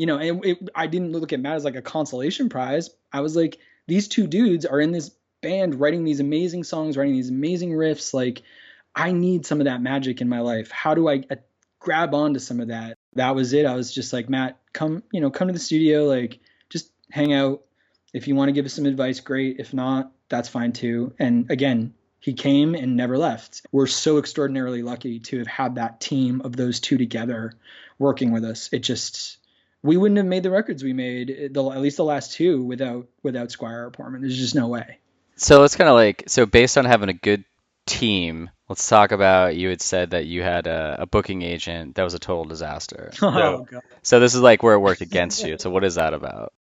I didn't look at Matt as like a consolation prize. I was like, these two dudes are in this band writing these amazing songs, writing these amazing riffs. Like, I need some of that magic in my life. How do I grab onto some of that? That was it. I was just like, Matt, come to the studio, like just hang out. If you want to give us some advice, great. If not, that's fine too. And again, he came and never left. We're so extraordinarily lucky to have had that team of those two together working with us. We wouldn't have made the records we made, at least the last two, without Squire or Portman. There's just no way. So it's kind of like, so based on having a good team, let's talk about, you had said that you had a booking agent that was a total disaster. So Oh god. so this is like where it worked against you. So what is that about?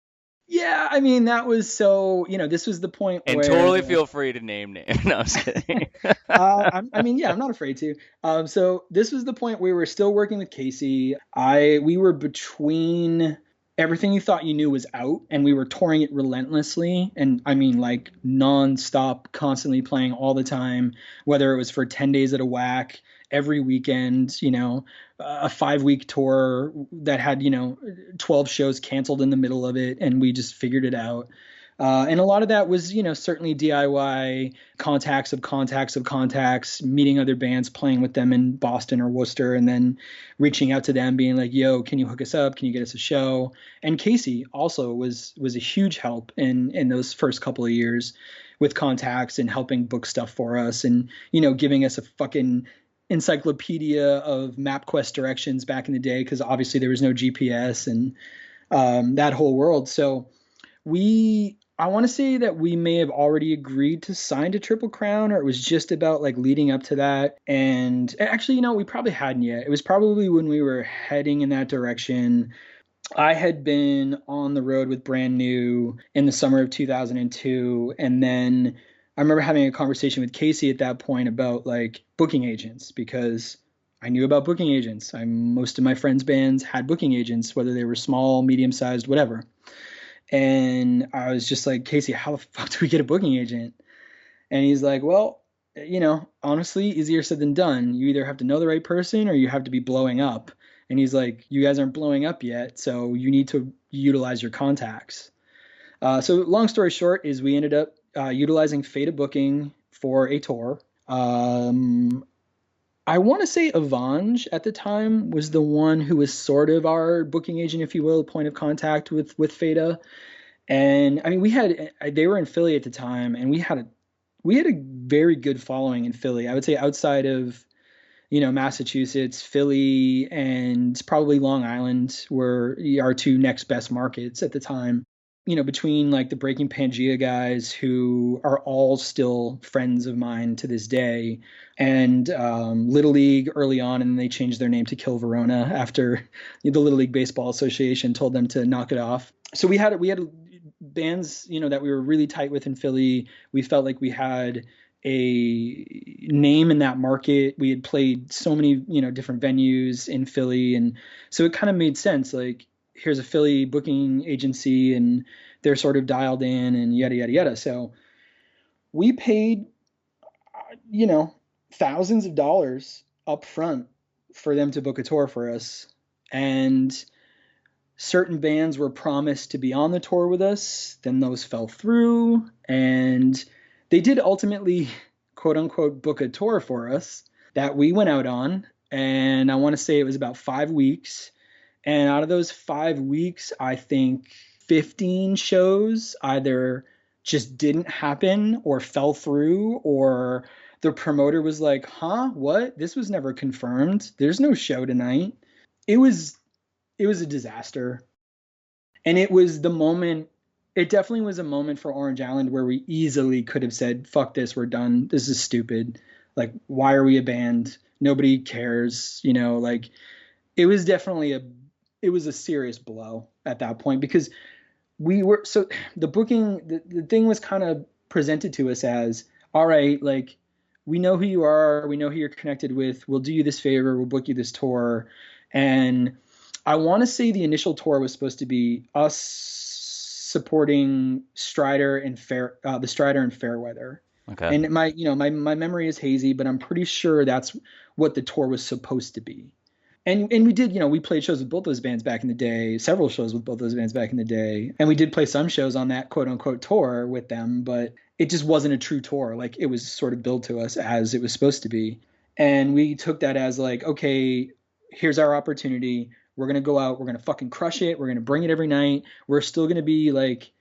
Yeah, I mean that was so. This was the point And where totally feel free to name names. No, I'm just kidding. I mean, yeah, I'm not afraid to. So this was the point where we were still working with Casey. We were between everything you thought you knew was out, and we were touring it relentlessly, and I mean like nonstop, constantly playing all the time, whether it was for 10 days at a whack, every weekend, a 5-week tour that had 12 shows canceled in the middle of it, and we just figured it out. And a lot of that was, certainly DIY, contacts of contacts of contacts, meeting other bands, playing with them in Boston or Worcester, and then reaching out to them, being like, "Yo, can you hook us up? Can you get us a show?" And Casey also was a huge help in those first couple of years with contacts and helping book stuff for us, and giving us a fucking encyclopedia of MapQuest directions back in the day, because obviously there was no GPS and that whole world. So I want to say that we may have already agreed to sign to Triple Crown, or it was just about like leading up to that. And actually, we probably hadn't yet. It was probably when we were heading in that direction. I had been on the road with Brand New in the summer of 2002. And then I remember having a conversation with Casey at that point about like booking agents, because I knew about booking agents. Most of my friends' bands had booking agents, whether they were small, medium sized, whatever. And I was just like, Casey, how the fuck do we get a booking agent? And he's like, well, honestly, easier said than done. You either have to know the right person or you have to be blowing up. And he's like, you guys aren't blowing up yet, so you need to utilize your contacts. So long story short is we ended up utilizing Fata Booking for a tour. I want to say Avange at the time was the one who was sort of our booking agent, if you will, point of contact with Fata. And I mean, they were in Philly at the time, and we had a very good following in Philly. I would say outside of, Massachusetts, Philly, and probably Long Island were our two next best markets at the time. Between like the Breaking Pangaea guys, who are all still friends of mine to this day, and Little League early on, and then they changed their name to Kill Verona after the Little League Baseball Association told them to knock it off. So we had bands, that we were really tight with in Philly. We felt like we had a name in that market. We had played so many, different venues in Philly, and so it kind of made sense. Like, here's a Philly booking agency, and they're sort of dialed in, and yada yada yada. So we paid, thousands of dollars up front for them to book a tour for us, and certain bands were promised to be on the tour with us. Then those fell through, and they did ultimately, quote unquote, book a tour for us that we went out on. And I want to say it was about 5 weeks. And out of those 5 weeks, I think 15 shows either just didn't happen or fell through, or the promoter was like, huh, what? This was never confirmed. There's no show tonight. It was a disaster. And it definitely was a moment for Orange Island where we easily could have said, fuck this, we're done. This is stupid. Like, why are we a band? Nobody cares. Like, it was a serious blow at that point, because the thing was kind of presented to us as, all right, like, we know who you are. We know who you're connected with. We'll do you this favor. We'll book you this tour. And I want to say the initial tour was supposed to be us supporting Strider and the Strider and Fairweather. Okay. And my memory is hazy, but I'm pretty sure that's what the tour was supposed to be. And we did, we played shows with both those bands back in the day, several shows with both those bands back in the day. And we did play some shows on that quote unquote tour with them, but it just wasn't a true tour. Like it was sort of billed to us as it was supposed to be. And we took that as like, okay, here's our opportunity. We're going to go out. We're going to fucking crush it. We're going to bring it every night. We're still going to be like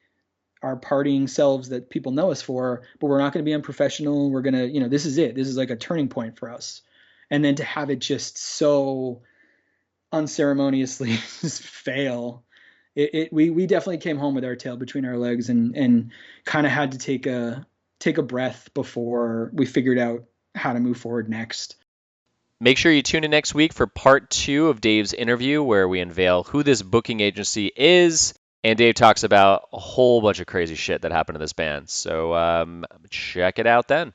our partying selves that people know us for, but we're not going to be unprofessional. We're going to, this is it. This is like a turning point for us. And then to have it just so unceremoniously just fail. We definitely came home with our tail between our legs and kind of had to take a breath before we figured out how to move forward next. Make sure you tune in next week for part 2 of Dave's interview, where we unveil who this booking agency is, and Dave talks about a whole bunch of crazy shit that happened to this band. So check it out then.